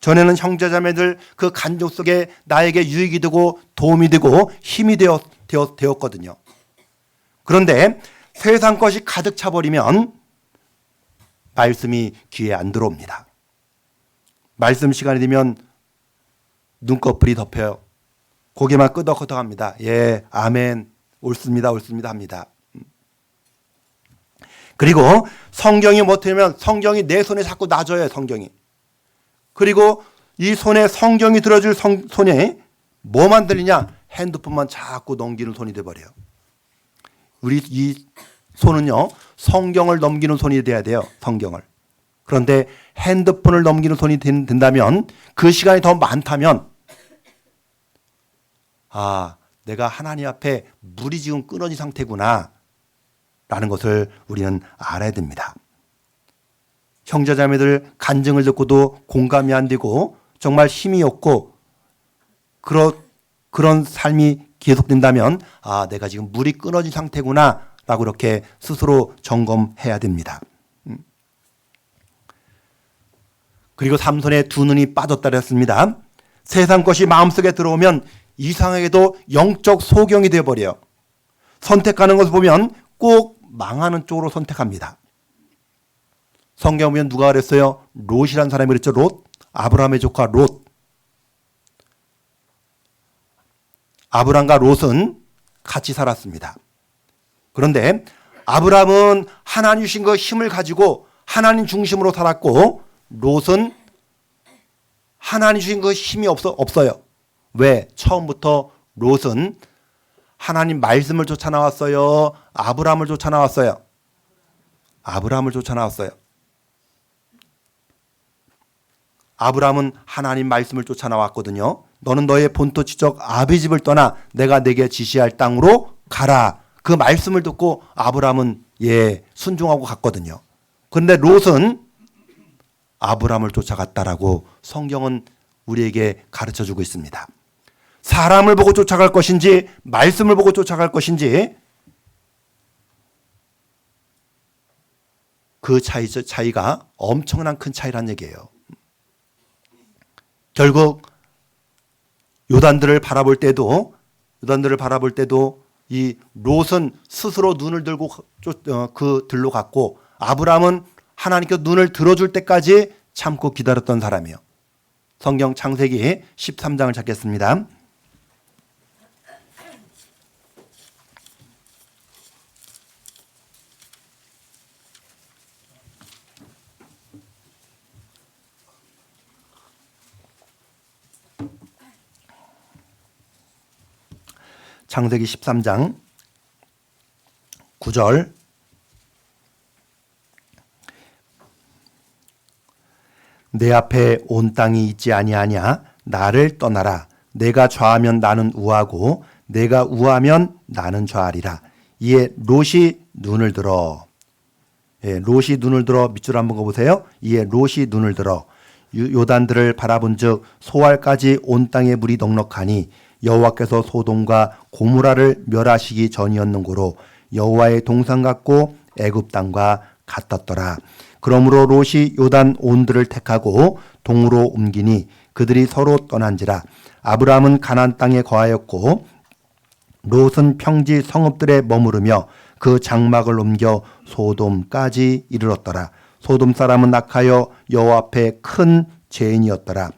전에는 형제자매들 그 간증 속에 나에게 유익이 되고 도움이 되고 힘이 되었거든요. 그런데 세상 것이 가득 차버리면 말씀이 귀에 안 들어옵니다. 말씀 시간이 되면 눈꺼풀이 덮여요. 고개만 끄덕끄덕합니다. 예, 아멘, 옳습니다, 옳습니다 합니다. 그리고 성경이 뭐 들으면 성경이 내 손에 자꾸 놔줘요. 성경이. 그리고 이 손에 성경이 들어줄 손에 뭐만 들리냐? 핸드폰만 자꾸 넘기는 손이 돼버려요. 우리 이 손은요, 성경을 넘기는 손이 돼야 돼요. 성경을. 그런데 핸드폰을 넘기는 손이 된다면, 그 시간이 더 많다면, 내가 하나님 앞에 물이 지금 끊어진 상태구나 라는 것을 우리는 알아야 됩니다. 형제자매들 간증을 듣고도 공감이 안 되고 정말 힘이 없고 그런 삶이 계속된다면 내가 지금 물이 끊어진 상태구나 라고 그렇게 스스로 점검해야 됩니다. 그리고 삼손의 두 눈이 빠졌다 그랬습니다. 세상 것이 마음속에 들어오면 이상하게도 영적 소경이 되어버려요. 선택하는 것을 보면 꼭 망하는 쪽으로 선택합니다. 성경 보면 누가 그랬어요? 롯이라는 사람이 그랬죠. 롯. 아브라함의 조카 롯. 아브라함과 롯은 같이 살았습니다. 그런데 아브라함은 하나님 주신 그 힘을 가지고 하나님 중심으로 살았고 롯은 하나님 주신 그 힘이 없어요. 왜? 처음부터 롯은 하나님 말씀을 쫓아 나왔어요? 아브라함을 쫓아 나왔어요? 아브라함을 쫓아 나왔어요. 아브라함은 하나님 말씀을 쫓아 나왔거든요. 너는 너의 본토 지적 아비 집을 떠나 내가 내게 지시할 땅으로 가라. 그 말씀을 듣고 아브라함은 순종하고 갔거든요. 그런데 롯은 아브라함을 쫓아갔다라고 성경은 우리에게 가르쳐주고 있습니다. 사람을 보고 쫓아갈 것인지 말씀을 보고 쫓아갈 것인지 그 차이가 엄청난 큰 차이란 얘기예요. 결국 요단들을 바라볼 때도 이 롯은 스스로 눈을 들고 그 들로 갔고 아브라함은 하나님께 눈을 들어줄 때까지 참고 기다렸던 사람이에요. 성경 창세기 13장을 찾겠습니다. 창세기 13장 9절 내 앞에 온 땅이 있지 아니하냐 나를 떠나라 내가 좌하면 나는 우하고 내가 우하면 나는 좌하리라. 이에 롯이 눈을 들어 롯이 눈을 들어 밑줄 한번 그어보세요. 이에 롯이 눈을 들어 요단들을 바라본즉 소알까지 온 땅에 물이 넉넉하니 여호와께서 소돔과 고모라를 멸하시기 전이었는고로 여호와의 동산 같고 애굽 땅과 같았더라. 그러므로 롯이 요단 온들을 택하고 동으로 옮기니 그들이 서로 떠난지라. 아브라함은 가나안 땅에 거하였고 롯은 평지 성읍들에 머무르며 그 장막을 옮겨 소돔까지 이르렀더라. 소돔 사람은 악하여 여호와 앞에 큰 죄인이었더라.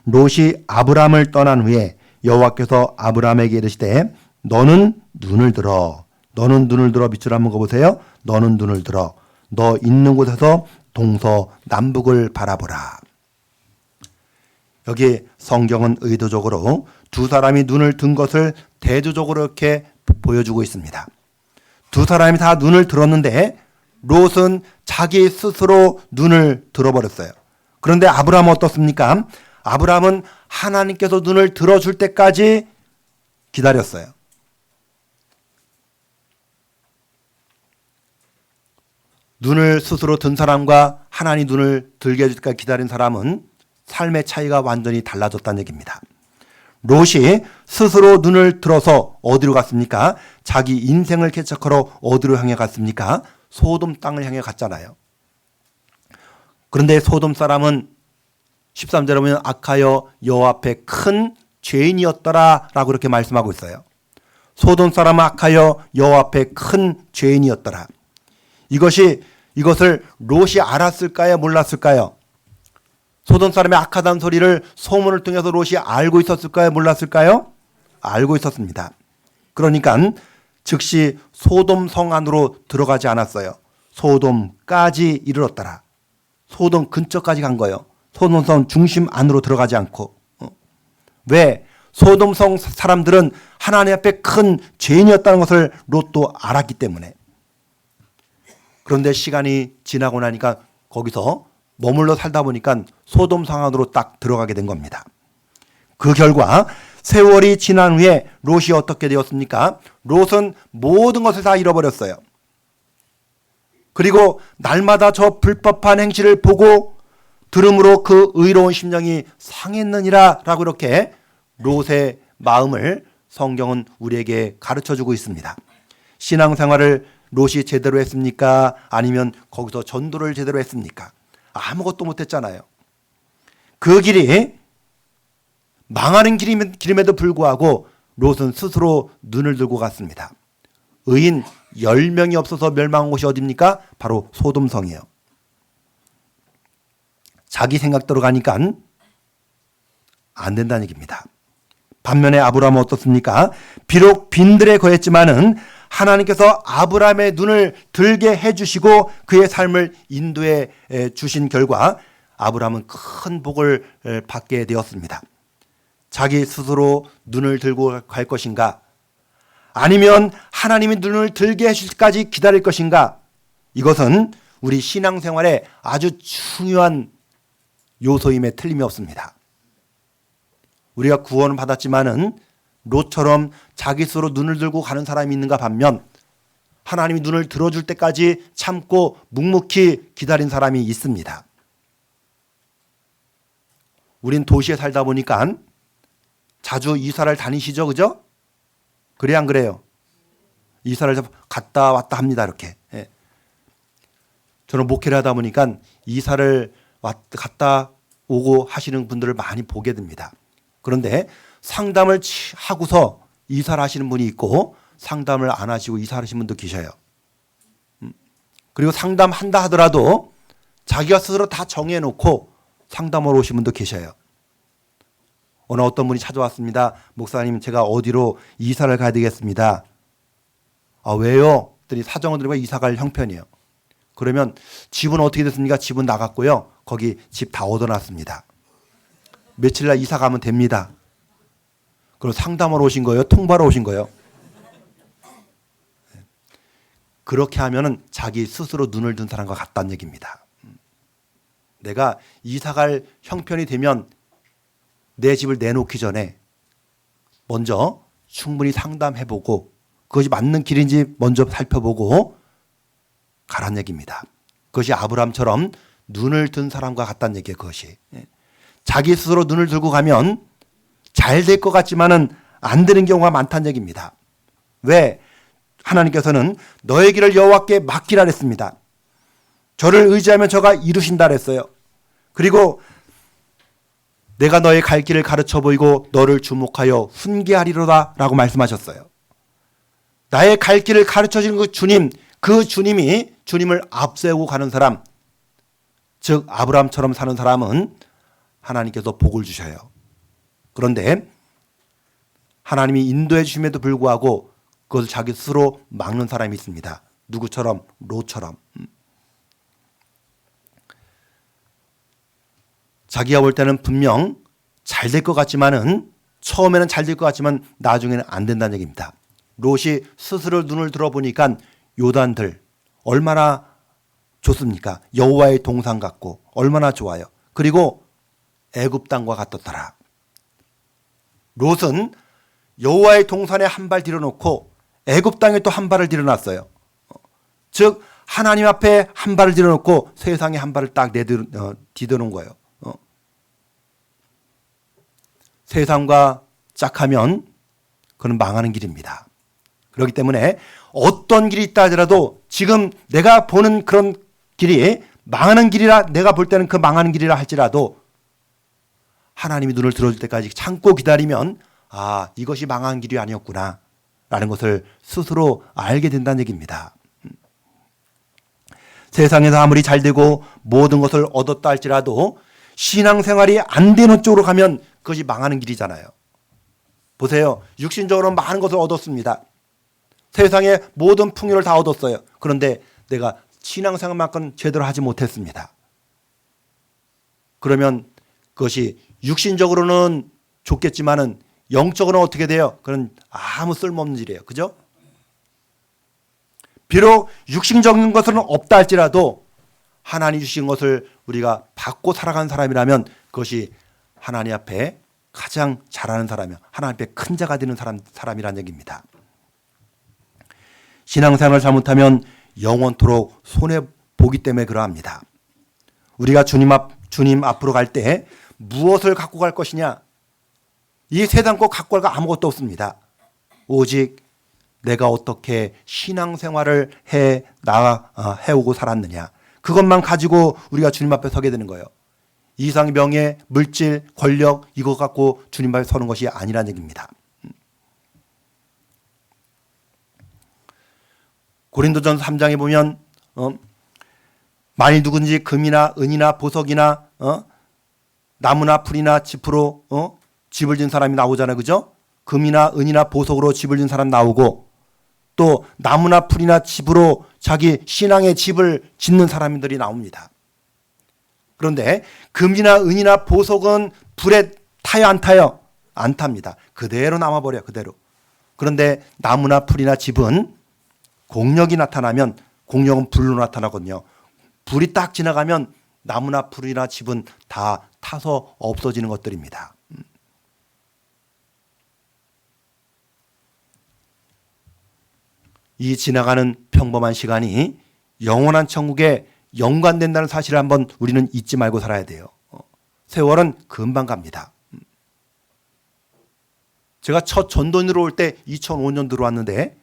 롯이 아브라함을 떠난 후에 여호와께서 아브라함에게 이르시되 너는 눈을 들어 밑줄 한번 그어보세요. 너는 눈을 들어 너 있는 곳에서 동서남북을 바라보라. 여기 성경은 의도적으로 두 사람이 눈을 든 것을 대조적으로 이렇게 보여주고 있습니다. 두 사람이 다 눈을 들었는데 롯은 자기 스스로 눈을 들어버렸어요. 그런데 아브라함은 어떻습니까? 아브라함은 하나님께서 눈을 들어줄 때까지 기다렸어요. 눈을 스스로 든 사람과 하나님 눈을 들게 해줄 때까지 기다린 사람은 삶의 차이가 완전히 달라졌다는 얘기입니다. 롯이 스스로 눈을 들어서 어디로 갔습니까? 자기 인생을 개척하러 어디로 향해 갔습니까? 소돔 땅을 향해 갔잖아요. 그런데 소돔 사람은 13절에 보면 악하여 여호와 앞에 큰 죄인이었더라 라고 이렇게 말씀하고 있어요. 소돔 사람은 악하여 여호와 앞에 큰 죄인이었더라. 이것을 롯이 알았을까요? 몰랐을까요? 소돔 사람의 악하다는 소리를 소문을 통해서 롯이 알고 있었을까요? 몰랐을까요? 알고 있었습니다. 그러니까 즉시 소돔 성 안으로 들어가지 않았어요. 소돔까지 이르렀더라. 소돔 근처까지 간 거예요. 소돔 성 중심 안으로 들어가지 않고. 왜? 소돔 성 사람들은 하나님 앞에 큰 죄인이었다는 것을 롯도 알았기 때문에. 그런데 시간이 지나고 나니까 거기서 머물러 살다 보니까 소돔 성 안으로 딱 들어가게 된 겁니다. 그 결과 세월이 지난 후에 롯이 어떻게 되었습니까? 롯은 모든 것을 다 잃어버렸어요. 그리고 날마다 저 불법한 행실을 보고 들음으로 그 의로운 심령이 상했느니라 라고 이렇게 롯의 마음을 성경은 우리에게 가르쳐주고 있습니다. 신앙생활을 롯이 제대로 했습니까? 아니면 거기서 전도를 제대로 했습니까? 아무것도 못했잖아요. 그 길이 망하는 길임에도 불구하고 롯은 스스로 눈을 들고 갔습니다. 의인 10명이 없어서 멸망한 곳이 어디입니까? 바로 소돔성이에요. 자기 생각대로 가니까 안 된다는 얘기입니다. 반면에 아브라함은 어떻습니까? 비록 빈들에 거했지만은 하나님께서 아브라함의 눈을 들게 해주시고 그의 삶을 인도해 주신 결과 아브라함은 큰 복을 받게 되었습니다. 자기 스스로 눈을 들고 갈 것인가? 아니면 하나님이 눈을 들게 해줄 때까지 기다릴 것인가? 이것은 우리 신앙생활에 아주 중요한 요소임에 틀림이 없습니다. 우리가 구원을 받았지만은 롯처럼 자기 스스로 눈을 들고 가는 사람이 있는가 반면 하나님이 눈을 들어줄 때까지 참고 묵묵히 기다린 사람이 있습니다. 우린 도시에 살다 보니까 자주 이사를 다니시죠, 그죠? 그래 안 그래요? 이사를 갔다 왔다 합니다, 이렇게. 예. 저는 목회를 하다 보니까 이사를 갔다 오고 하시는 분들을 많이 보게 됩니다. 그런데 상담을 하고서 이사를 하시는 분이 있고 상담을 안 하시고 이사를 하시는 분도 계셔요. 그리고 상담한다 하더라도 자기가 스스로 다 정해놓고 상담하러 오신 분도 계셔요. 오늘 어떤 분이 찾아왔습니다. 목사님, 제가 어디로 이사를 가야 되겠습니다. 아, 왜요? 그랬더니 사정을 들으면 이사 갈 형편이에요. 그러면 집은 어떻게 됐습니까? 집은 나갔고요. 거기 집 다 얻어놨습니다. 며칠 날 이사 가면 됩니다. 그럼 상담하러 오신 거예요? 통보하러 오신 거예요? 그렇게 하면은 자기 스스로 눈을 든 사람과 같다는 얘기입니다. 내가 이사 갈 형편이 되면 내 집을 내놓기 전에 먼저 충분히 상담해보고 그것이 맞는 길인지 먼저 살펴보고 가란 얘기입니다. 그것이 아브라함처럼 눈을 든 사람과 같다는 얘기예요. 그것이. 자기 스스로 눈을 들고 가면 잘 될 것 같지만은 안 되는 경우가 많다는 얘기입니다. 왜? 하나님께서는 너의 길을 여호와께 맡기라 했습니다. 저를 의지하면 저가 이루신다 했어요. 그리고 내가 너의 갈 길을 가르쳐 보이고 너를 주목하여 훈계하리로다 라고 말씀하셨어요. 나의 갈 길을 가르쳐 주는 그 주님이 주님을 앞세우고 가는 사람, 즉 아브라함처럼 사는 사람은 하나님께서 복을 주셔요. 그런데 하나님이 인도해 주심에도 불구하고 그것을 자기 스스로 막는 사람이 있습니다. 누구처럼? 롯처럼. 자기가 볼 때는 분명 잘 될 것 같지만은 처음에는 잘 될 것 같지만 나중에는 안 된다는 얘기입니다. 롯이 스스로 눈을 들어보니까 요단들 얼마나 좋습니까? 여호와의 동산 같고 얼마나 좋아요. 그리고 애굽 땅과 같았더라. 롯은 여호와의 동산에 한 발 들여놓고 애굽 땅에 또 한 발을 들여놨어요. 즉 하나님 앞에 한 발을 들여놓고 세상에 한 발을 딱 디뎌놓은 거예요. 세상과 짝하면 그건 망하는 길입니다. 그렇기 때문에 어떤 길이 있다 하더라도 지금 내가 보는 그런 길이 망하는 길이라, 내가 볼 때는 그 망하는 길이라 할지라도 하나님이 눈을 들어줄 때까지 참고 기다리면 아, 이것이 망한 길이 아니었구나 라는 것을 스스로 알게 된다는 얘기입니다. 세상에서 아무리 잘되고 모든 것을 얻었다 할지라도 신앙생활이 안 되는 쪽으로 가면 그것이 망하는 길이잖아요. 보세요. 육신적으로 많은 것을 얻었습니다. 세상의 모든 풍요를 다 얻었어요. 그런데 내가 신앙생활만큼 제대로 하지 못했습니다. 그러면 그것이 육신적으로는 좋겠지만은 영적으로는 어떻게 돼요? 그건 아무 쓸모없는 일이에요. 그죠? 비록 육신적인 것은 없다 할지라도 하나님 주신 것을 우리가 받고 살아가는 사람이라면 그것이 하나님 앞에 가장 잘하는 사람이요. 하나님 앞에 큰 자가 되는 사람이라는 얘기입니다. 신앙생활을 잘못하면 영원토록 손해보기 때문에 그러합니다. 우리가 주님 앞으로 갈 때 무엇을 갖고 갈 것이냐? 이 세상 것 갖고 갈 거 아무것도 없습니다. 오직 내가 어떻게 신앙생활을 해오고 살았느냐. 그것만 가지고 우리가 주님 앞에 서게 되는 거예요. 이상, 명예, 물질, 권력 이것 갖고 주님 앞에 서는 것이 아니라는 얘기입니다. 고린도전서 3장에 보면 만일 누군지 금이나 은이나 보석이나 나무나 풀이나 짚으로 집을 지은 사람이 나오잖아요. 그죠? 금이나 은이나 보석으로 집을 지은 사람 나오고 또 나무나 풀이나 짚으로 자기 신앙의 집을 짓는 사람들이 나옵니다. 그런데 금이나 은이나 보석은 불에 타요, 안 타요? 안 탑니다. 그대로 남아버려요. 그대로. 그런데 나무나 풀이나 집은 공력이 나타나면, 공력은 불로 나타나거든요. 불이 딱 지나가면 나무나 풀이나 집은 다 타서 없어지는 것들입니다. 이 지나가는 평범한 시간이 영원한 천국에 연관된다는 사실을 한번 우리는 잊지 말고 살아야 돼요. 세월은 금방 갑니다. 제가 첫 전도인으로 올 때 2005년 들어왔는데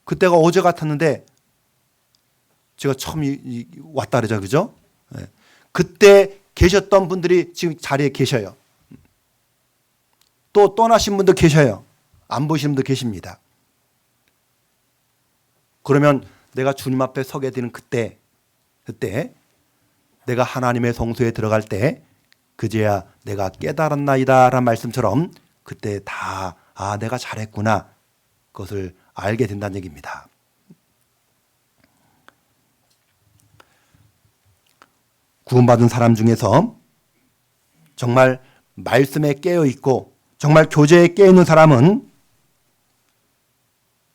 그때가 어제 같았는데 제가 처음 왔다 그러죠. 그죠? 그때 계셨던 분들이 지금 자리에 계셔요. 또 떠나신 분도 계셔요. 안 보시는 분도 계십니다. 그러면 내가 주님 앞에 서게 되는 그때 내가 하나님의 성소에 들어갈 때 그제야 내가 깨달았나이다 라는 말씀처럼 그때 다 내가 잘했구나 그것을 알게 된다는 얘기입니다. 구원받은 사람 중에서 정말 말씀에 깨어있고 정말 교제에 깨어있는 사람은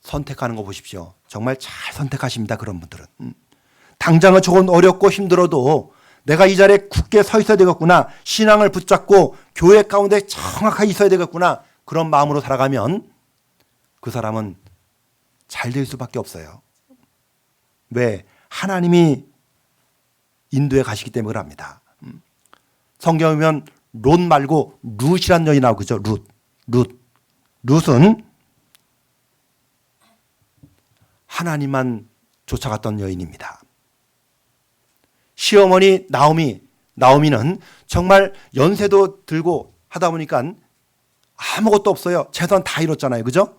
선택하는 거 보십시오. 정말 잘 선택하십니다. 그런 분들은. 당장은 조금 어렵고 힘들어도 내가 이 자리에 굳게 서 있어야 되겠구나. 신앙을 붙잡고 교회 가운데 정확하게 있어야 되겠구나. 그런 마음으로 살아가면 그 사람은 잘 될 수밖에 없어요. 왜? 하나님이 인도에 가시기 때문에 그럽니다. 성경에 보면 롯 말고 룻이라는 여인이 나오죠. 룻은 하나님만 쫓아갔던 여인입니다. 시어머니 나오미는 정말 연세도 들고 하다 보니까 아무것도 없어요. 재산 다 잃었잖아요. 그죠?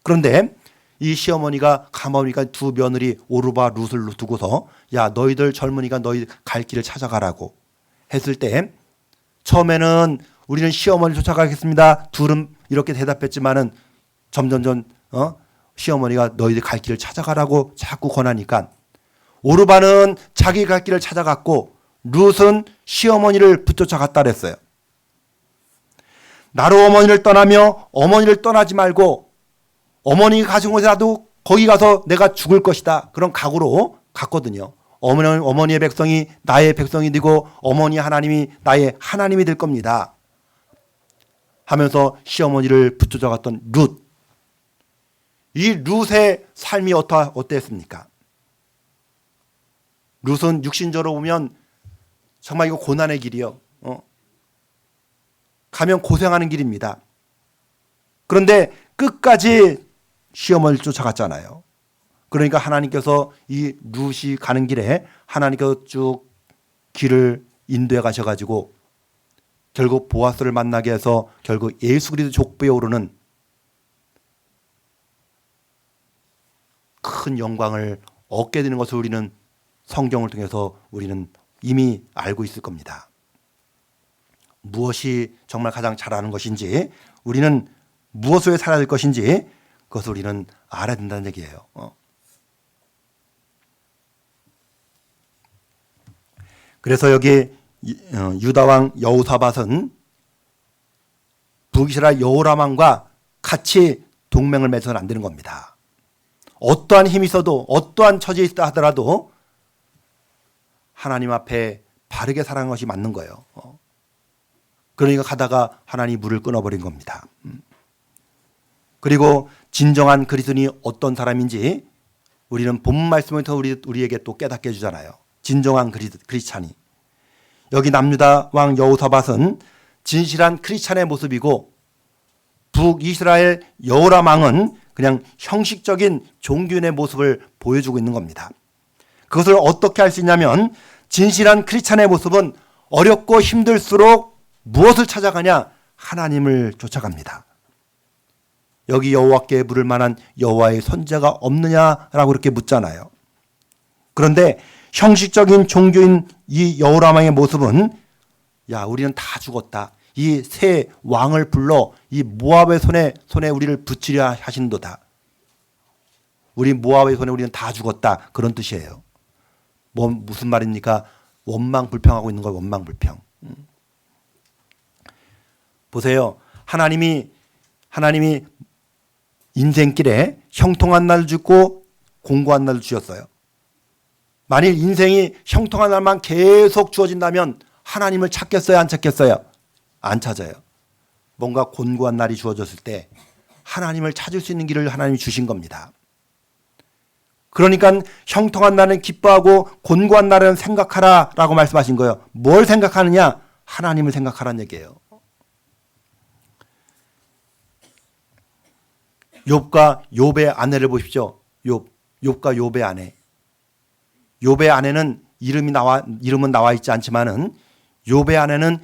그런데 이 시어머니가 가마우니까 두 며느리 오르바 룻을 두고서 야 너희들 젊으니까 너희 갈 길을 찾아가라고 했을 때 처음에는 우리는 시어머니 쫓아가겠습니다. 둘은 이렇게 대답했지만은 점점점 시어머니가 너희들 갈 길을 찾아가라고 자꾸 권하니까 오르바는 자기 갈 길을 찾아갔고 룻은 시어머니를 붙쫓아갔다 그랬어요. 나로 어머니를 떠나며 어머니를 떠나지 말고 어머니가 가신 곳에라도 거기 가서 내가 죽을 것이다. 그런 각오로 갔거든요. 어머니의 백성이 나의 백성이 되고 어머니 하나님이 나의 하나님이 될 겁니다. 하면서 시어머니를 붙여잡았던 룻. 이 룻의 삶이 어땠습니까? 룻은 육신적으로 보면 정말 이거 고난의 길이요. 가면 고생하는 길입니다. 그런데 끝까지 시어머니를 쫓아갔잖아요. 그러니까 하나님께서 이 룻이 가는 길에 하나님께서 쭉 길을 인도해 가셔가지고 결국 보아스를 만나게 해서 결국 예수 그리스도 족보에 오르는 큰 영광을 얻게 되는 것을 우리는 성경을 통해서 우리는 이미 알고 있을 겁니다. 무엇이 정말 가장 잘하는 것인지 우리는 무엇을 살아야 될 것인지 그것을 우리는 알아야 된다는 얘기예요. 그래서 여기 유다왕 여호사밧은 북이스라엘 여호람 왕과 같이 동맹을 맺어서는 안 되는 겁니다. 어떠한 힘이 있어도 어떠한 처지에 있다 하더라도 하나님 앞에 바르게 살아가는 것이 맞는 거예요. 그러니까 가다가 하나님이 물을 끊어버린 겁니다. 그리고 진정한 그리스도인이 어떤 사람인지 우리는 본 말씀을 통해 우리에게 또 깨닫게 해주잖아요. 진정한 크리스찬이. 여기 남유다 왕 여호사밧은 진실한 크리스찬의 모습이고 북이스라엘 여호람 왕은 그냥 형식적인 종교인의 모습을 보여주고 있는 겁니다. 그것을 어떻게 할 수 있냐면 진실한 크리스찬의 모습은 어렵고 힘들수록 무엇을 찾아가냐? 하나님을 쫓아갑니다. 여기 여호와께 물을 만한 여호와의 선자가 없느냐라고 그렇게 묻잖아요. 그런데 형식적인 종교인 이 여호람 왕의 모습은 야 우리는 다 죽었다. 이 새 왕을 불러 이 모압의 손에 우리를 붙이려 하신도다. 우리 모압의 손에 우리는 다 죽었다. 그런 뜻이에요. 무슨 말입니까? 원망불평하고 있는 거예요. 원망불평. 보세요. 하나님이 인생길에 형통한 날을 주고 공고한 날을 주셨어요. 만일 인생이 형통한 날만 계속 주어진다면 하나님을 찾겠어요? 안 찾겠어요? 안 찾아요. 뭔가 곤고한 날이 주어졌을 때 하나님을 찾을 수 있는 길을 하나님이 주신 겁니다. 그러니까 형통한 날은 기뻐하고 곤고한 날은 생각하라라고 말씀하신 거예요. 뭘 생각하느냐? 하나님을 생각하라는 얘기예요. 욥과 욥의 아내를 보십시오. 욥과 욥의 아내. 욥의 아내는 이름은 나와 있지 않지만은 욥의 아내는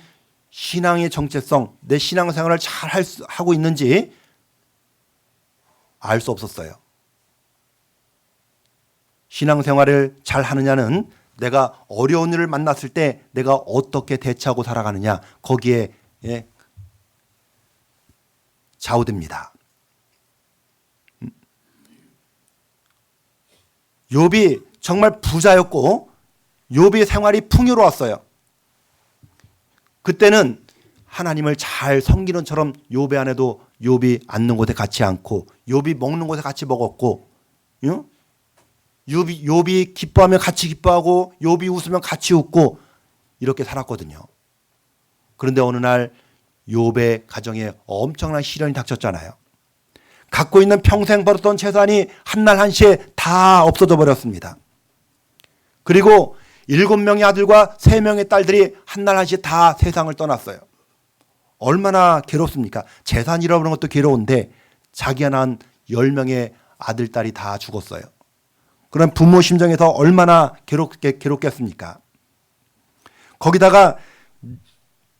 신앙의 정체성, 내 신앙생활을 잘 하고 있는지 알 수 없었어요. 신앙생활을 잘 하느냐는 내가 어려운 일을 만났을 때 내가 어떻게 대처하고 살아가느냐, 거기에 좌우됩니다. 욥이 정말 부자였고 욥의 생활이 풍요로웠어요. 그때는 하나님을 잘 섬기는 처럼 욥의 아내도 욥이 앉는 곳에 같이 앉고 욥이 먹는 곳에 같이 먹었고, 욥이 기뻐하면 같이 기뻐하고 욥이 웃으면 같이 웃고 이렇게 살았거든요. 그런데 어느 날 욥의 가정에 엄청난 시련이 닥쳤잖아요. 갖고 있는 평생 벌었던 재산이 한날 한시에 다 없어져 버렸습니다. 그리고 7명의 아들과 3명의 딸들이 한날 한시에 다 세상을 떠났어요. 얼마나 괴롭습니까? 재산 잃어버리는 것도 괴로운데 자기가 낳은 10명의 아들, 딸이 다 죽었어요. 그런 부모 심정에서 얼마나 괴롭겠습니까? 거기다가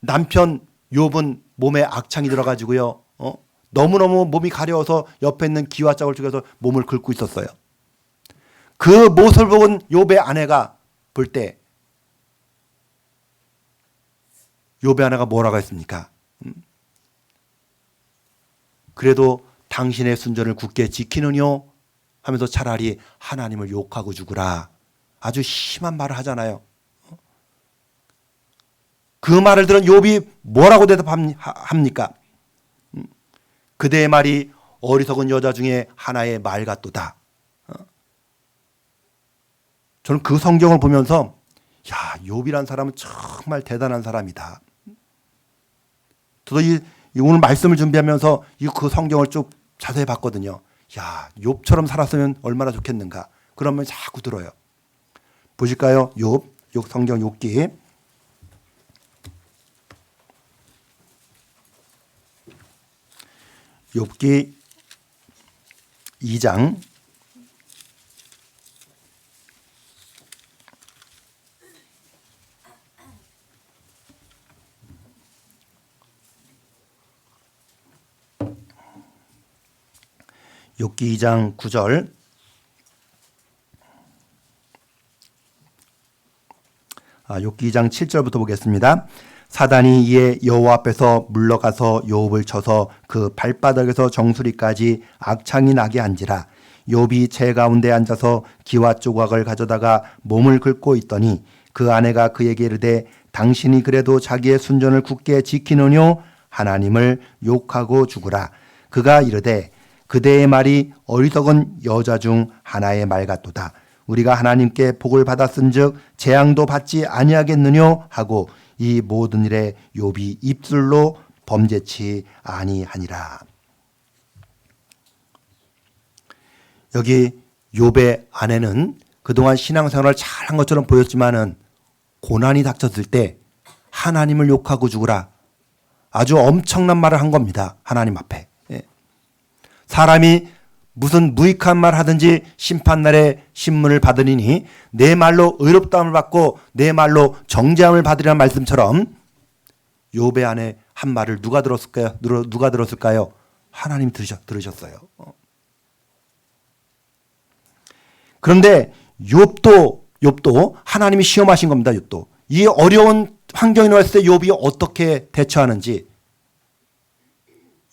남편 욥은 몸에 악창이 들어가지고요. 너무너무 몸이 가려워서 옆에 있는 기와짝을 죽여서 몸을 긁고 있었어요. 그 모습을 본 욥의 아내가 볼 때 욥의 아내가 뭐라고 했습니까? 그래도 당신의 순전을 굳게 지키느뇨 하면서 차라리 하나님을 욕하고 죽으라. 아주 심한 말을 하잖아요. 그 말을 들은 욥이 뭐라고 대답합니까? 그대의 말이 어리석은 여자 중에 하나의 말 같도다. 저는 그 성경을 보면서 야, 욥이란 사람은 정말 대단한 사람이다. 저도 오늘 말씀을 준비하면서 그 성경을 쭉 자세히 봤거든요. 야, 욥처럼 살았으면 얼마나 좋겠는가. 그러면 자꾸 들어요. 보실까요? 욥 성경 욥기. 욥기 2장 9절 욥기 2장 7절부터 보겠습니다. 사단이 이에 여호와 앞에서 물러가서 욥을 쳐서 그 발바닥에서 정수리까지 악창이 나게 한지라. 욥이 재 가운데 앉아서 기와 조각을 가져다가 몸을 긁고 있더니 그 아내가 그에게 이르되 당신이 그래도 자기의 순전을 굳게 지키느뇨 하나님을 욕하고 죽으라. 그가 이르되 그대의 말이 어리석은 여자 중 하나의 말 같도다. 우리가 하나님께 복을 받았은즉 재앙도 받지 아니하겠느뇨 하고 이 모든 일에 욥이 입술로 범죄치 아니하니라. 여기 욥의 아내는 그동안 신앙생활을 잘한 것처럼 보였지만은 고난이 닥쳤을 때 하나님을 욕하고 죽으라. 아주 엄청난 말을 한 겁니다. 하나님 앞에. 사람이 무슨 무익한 말 하든지 심판날에 신문을 받으리니 내 말로 의롭다함을 받고 내 말로 정죄함을 받으리라는 말씀처럼 욥의 아내 한 말을 누가 들었을까요? 하나님 들으셨어요. 그런데 욥도 하나님이 시험하신 겁니다. 욥도 이 어려운 환경이 왔을 때 욥이 어떻게 대처하는지.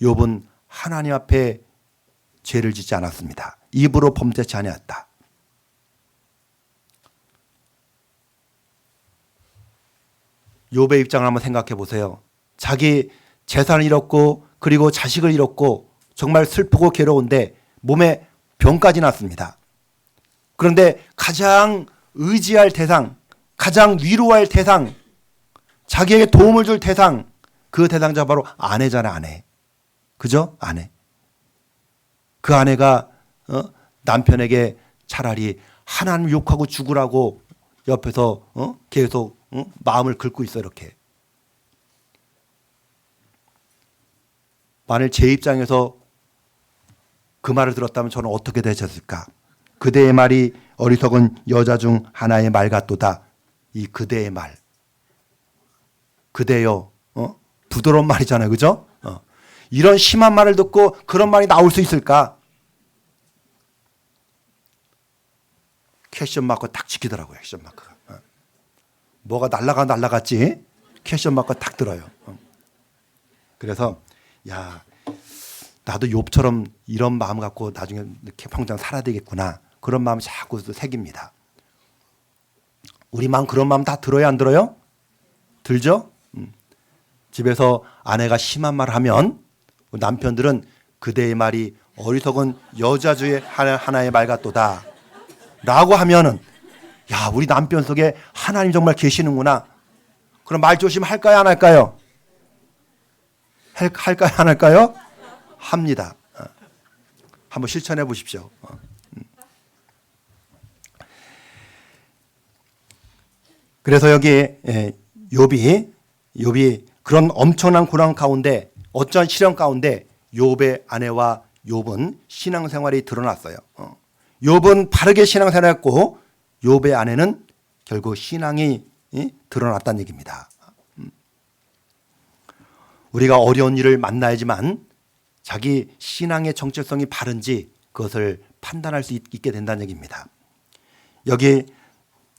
욥은 하나님 앞에 죄를 짓지 않았습니다. 입으로 범죄치 아니었다. 욥의 입장을 한번 생각해 보세요. 자기 재산을 잃었고 그리고 자식을 잃었고 정말 슬프고 괴로운데 몸에 병까지 났습니다. 그런데 가장 의지할 대상, 가장 위로할 대상, 자기에게 도움을 줄 대상, 그 대상자가 바로 아내잖아요. 아내. 그죠? 아내. 그 아내가 남편에게 차라리 하나님 욕하고 죽으라고 옆에서 계속 마음을 긁고 있어. 이렇게. 만일 제 입장에서 그 말을 들었다면 저는 어떻게 되셨을까? 그대의 말이 어리석은 여자 중 하나의 말 같도다. 이 그대의 말. 그대여. 부드러운 말이잖아요. 그죠? 이런 심한 말을 듣고 그런 말이 나올 수 있을까? 퀘스천 마크 딱 지키더라고요. 퀘스천 마크가. 뭐가 날라갔지? 캐션 마크가 탁 들어요. 그래서 야, 나도 욥처럼 이런 마음 갖고 나중에 이렇게 평생 살아야 되겠구나. 그런 마음이 자꾸 새깁니다. 우리 마음 그런 마음 다 들어요, 안 들어요? 들죠? 집에서 아내가 심한 말 하면 남편들은 그대의 말이 어리석은 여자주의 하나의 말 같도다 라고 하면은 야, 우리 남편 속에 하나님 정말 계시는구나. 그럼 말 조심 할까요, 안 할까요? 할까요, 안 할까요? 합니다. 한번 실천해 보십시오. 그래서 여기 욥이 그런 엄청난 고난 가운데 어쩌한 시련 가운데 욥의 아내와 욥은 신앙생활이 드러났어요. 욥은 바르게 신앙생활했고 욥의 아내는 결국 신앙이 드러났다는 얘기입니다. 우리가 어려운 일을 만나야지만 자기 신앙의 정체성이 바른지 그것을 판단할 수 있게 된다는 얘기입니다. 여기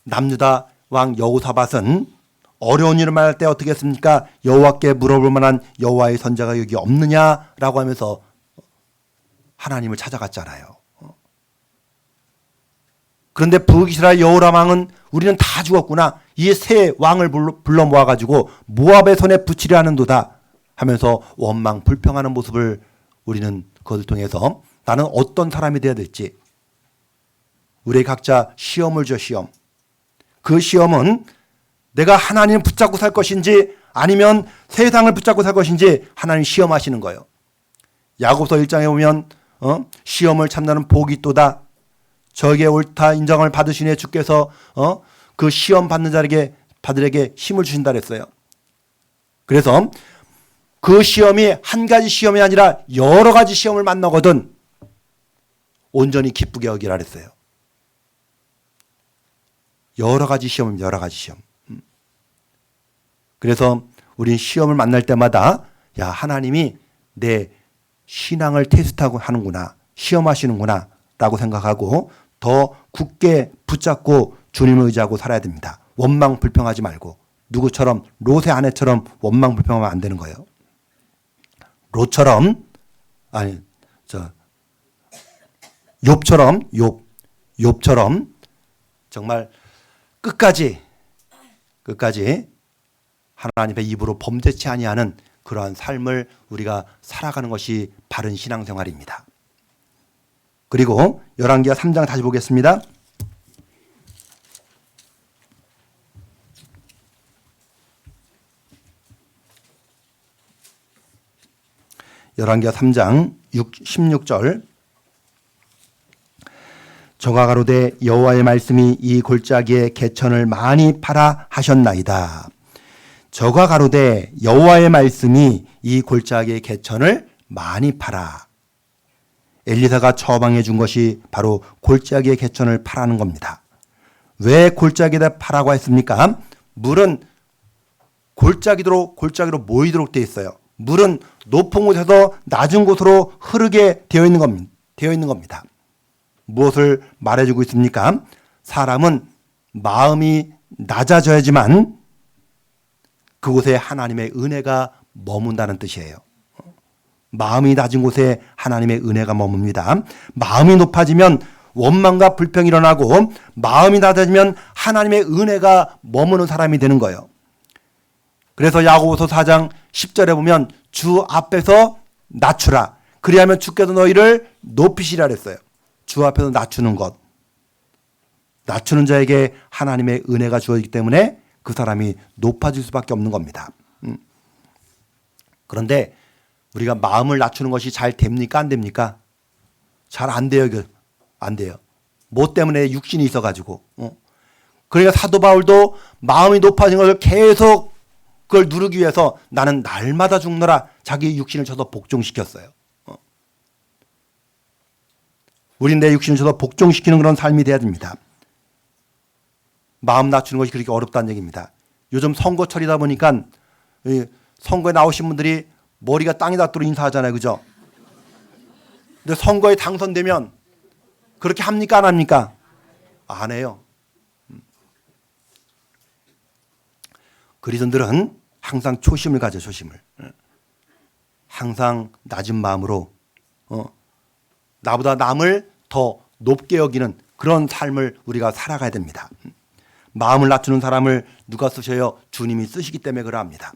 남유다 왕 여호사밧은 어려운 일을 만날 때 어떻게 했습니까? 여호와께 물어볼 만한 여호와의 선자가 여기 없느냐라고 하면서 하나님을 찾아갔잖아요. 그런데 부귀시라 여호람 왕은 우리는 다 죽었구나. 이 세 왕을 불러 모아가지고 모압의 손에 붙이려 하는도다 하면서 원망 불평하는 모습을 우리는 그것을 통해서 나는 어떤 사람이 되어야 될지 우리 각자 시험을 줘 시험. 그 시험은 내가 하나님을 붙잡고 살 것인지 아니면 세상을 붙잡고 살 것인지 하나님 시험하시는 거예요. 야고보서 1장에 보면 시험을 참나는 복이 있도다. 저에게 옳다 인정을 받으시니 주께서 그 시험 받는 자들에게 힘을 주신다 그랬어요. 그래서 그 시험이 한 가지 시험이 아니라 여러 가지 시험을 만나거든 온전히 기쁘게 여기라 그랬어요. 여러 가지 시험입니다. 여러 가지 시험. 그래서 우린 시험을 만날 때마다 야, 하나님이 내 신앙을 테스트하고 하는구나. 시험하시는구나 라고 생각하고 더 굳게 붙잡고 주님을 의지하고 살아야 됩니다. 원망 불평하지 말고 누구처럼 롯의 아내처럼 원망 불평하면 안 되는 거예요. 롯처럼 아니 욥처럼 정말 끝까지 하나님의 입으로 범죄치 아니하는 그러한 삶을 우리가 살아가는 것이 바른 신앙생활입니다. 그리고 열왕기하 3장 다시 보겠습니다. 열왕기하 3장 16절 저가 가로되 여호와의 말씀이 이 골짜기에 개천을 많이 파라 하셨나이다. 저가 가로되 여호와의 말씀이 이 골짜기의 개천을 많이 파라. 엘리사가 처방해 준 것이 바로 골짜기의 개천을 파라는 겁니다. 왜 골짜기에다 파라고 했습니까? 물은 골짜기로 모이도록 되어 있어요. 물은 높은 곳에서 낮은 곳으로 흐르게 되어 있는 겁니다. 무엇을 말해주고 있습니까? 사람은 마음이 낮아져야지만 그곳에 하나님의 은혜가 머문다는 뜻이에요. 마음이 낮은 곳에 하나님의 은혜가 머뭅니다. 마음이 높아지면 원망과 불평이 일어나고 마음이 낮아지면 하나님의 은혜가 머무는 사람이 되는 거예요. 그래서 야고보서 4장 10절에 보면 주 앞에서 낮추라. 그리하면 주께서 너희를 높이시라 그랬어요. 주 앞에서 낮추는 것. 낮추는 자에게 하나님의 은혜가 주어지기 때문에 그 사람이 높아질 수밖에 없는 겁니다. 그런데 우리가 마음을 낮추는 것이 잘 됩니까? 안 됩니까? 잘 안 돼요. 안 돼요. 뭐 때문에 육신이 있어가지고. 그러니까 사도 바울도 마음이 높아진 것을 계속 그걸 누르기 위해서 나는 날마다 죽노라 자기 육신을 쳐서 복종시켰어요. 우린 내 육신을 쳐서 복종시키는 그런 삶이 돼야 됩니다. 마음 낮추는 것이 그렇게 어렵다는 얘기입니다. 요즘 선거철이다 보니까 선거에 나오신 분들이 머리가 땅에 닿도록 인사하잖아요. 그죠? 근데 선거에 당선되면 그렇게 합니까? 안 합니까? 안 해요. 그리스도인들은 항상 초심을 가져, 초심을. 항상 낮은 마음으로 나보다 남을 더 높게 여기는 그런 삶을 우리가 살아가야 됩니다. 마음을 낮추는 사람을 누가 쓰셔요? 주님이 쓰시기 때문에 그러합니다.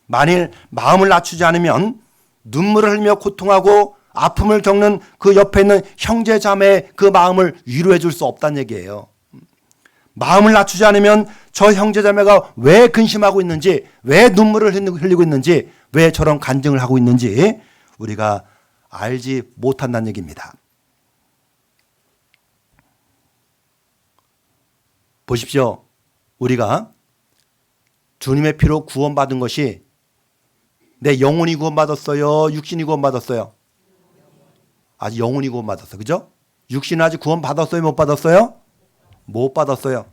만일 마음을 낮추지 않으면 눈물을 흘리며 고통하고 아픔을 겪는 그 옆에 있는 형제 자매의 그 마음을 위로해 줄 수 없다는 얘기예요. 마음을 낮추지 않으면 저 형제 자매가 왜 근심하고 있는지, 왜 눈물을 흘리고 있는지, 왜 저런 간증을 하고 있는지 우리가 알지 못한다는 얘기입니다. 보십시오. 우리가 주님의 피로 구원받은 것이 내 영혼이 구원받았어요? 육신이 구원받았어요? 아직 영혼이 구원받았어요. 그죠? 육신은 아직 구원받았어요? 못 받았어요? 못 받았어요.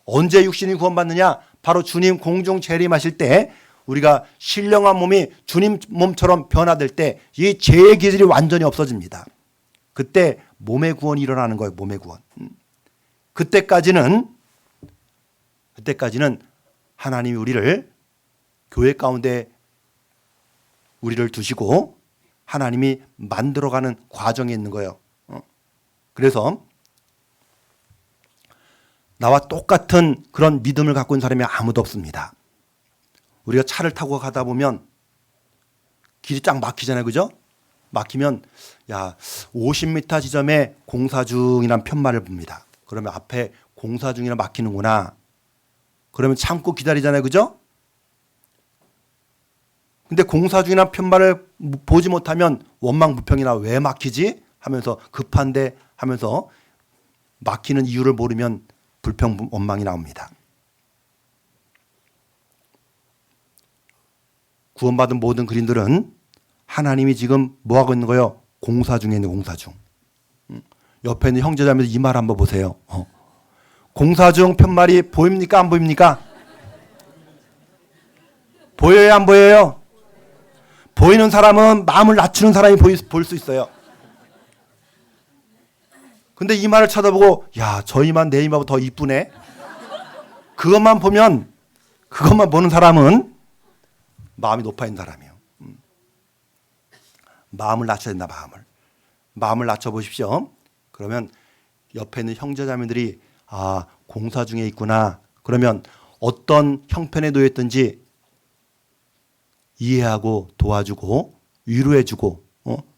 언제 육신이 구원받느냐? 바로 주님 공중 재림하실 때 우리가 신령한 몸이 주님 몸처럼 변화될 때 이 죄의 기질이 완전히 없어집니다. 그때 몸의 구원이 일어나는 거예요. 몸의 구원. 그때까지는 하나님이 우리를 교회 가운데 우리를 두시고 하나님이 만들어가는 과정에 있는 거예요. 그래서 나와 똑같은 그런 믿음을 갖고 있는 사람이 아무도 없습니다. 우리가 차를 타고 가다 보면 길이 쫙 막히잖아요. 그죠? 막히면 50m 지점에 공사 중이라는 편말을 봅니다. 그러면 앞에 공사 중이라 막히는구나. 그러면 참고 기다리잖아요. 그죠? 근데 공사 중이라는 편말을 보지 못하면 원망불평이나 왜 막히지? 하면서 급한데 하면서 막히는 이유를 모르면 불평, 원망이 나옵니다. 구원받은 모든 그리스도인들은 하나님이 지금 뭐하고 있는 거예요? 공사 중에 있는 공사 중. 옆에 있는 형제자매들 이 말 한번 보세요. 공사 중 편말이 보입니까? 안 보입니까? 보여요? 안 보여요? 보이는 사람은 마음을 낮추는 사람이 볼 수 있어요. 근데 이 말을 쳐다보고 저 이만 내 이마보다 더 이쁘네. 그것만 보는 사람은 마음이 높아 있는 사람이에요. 마음을 낮춰야 된다. 마음을 낮춰 보십시오. 그러면 옆에 있는 형제자매들이 공사 중에 있구나. 그러면 어떤 형편에 놓였든지 이해하고 도와주고 위로해주고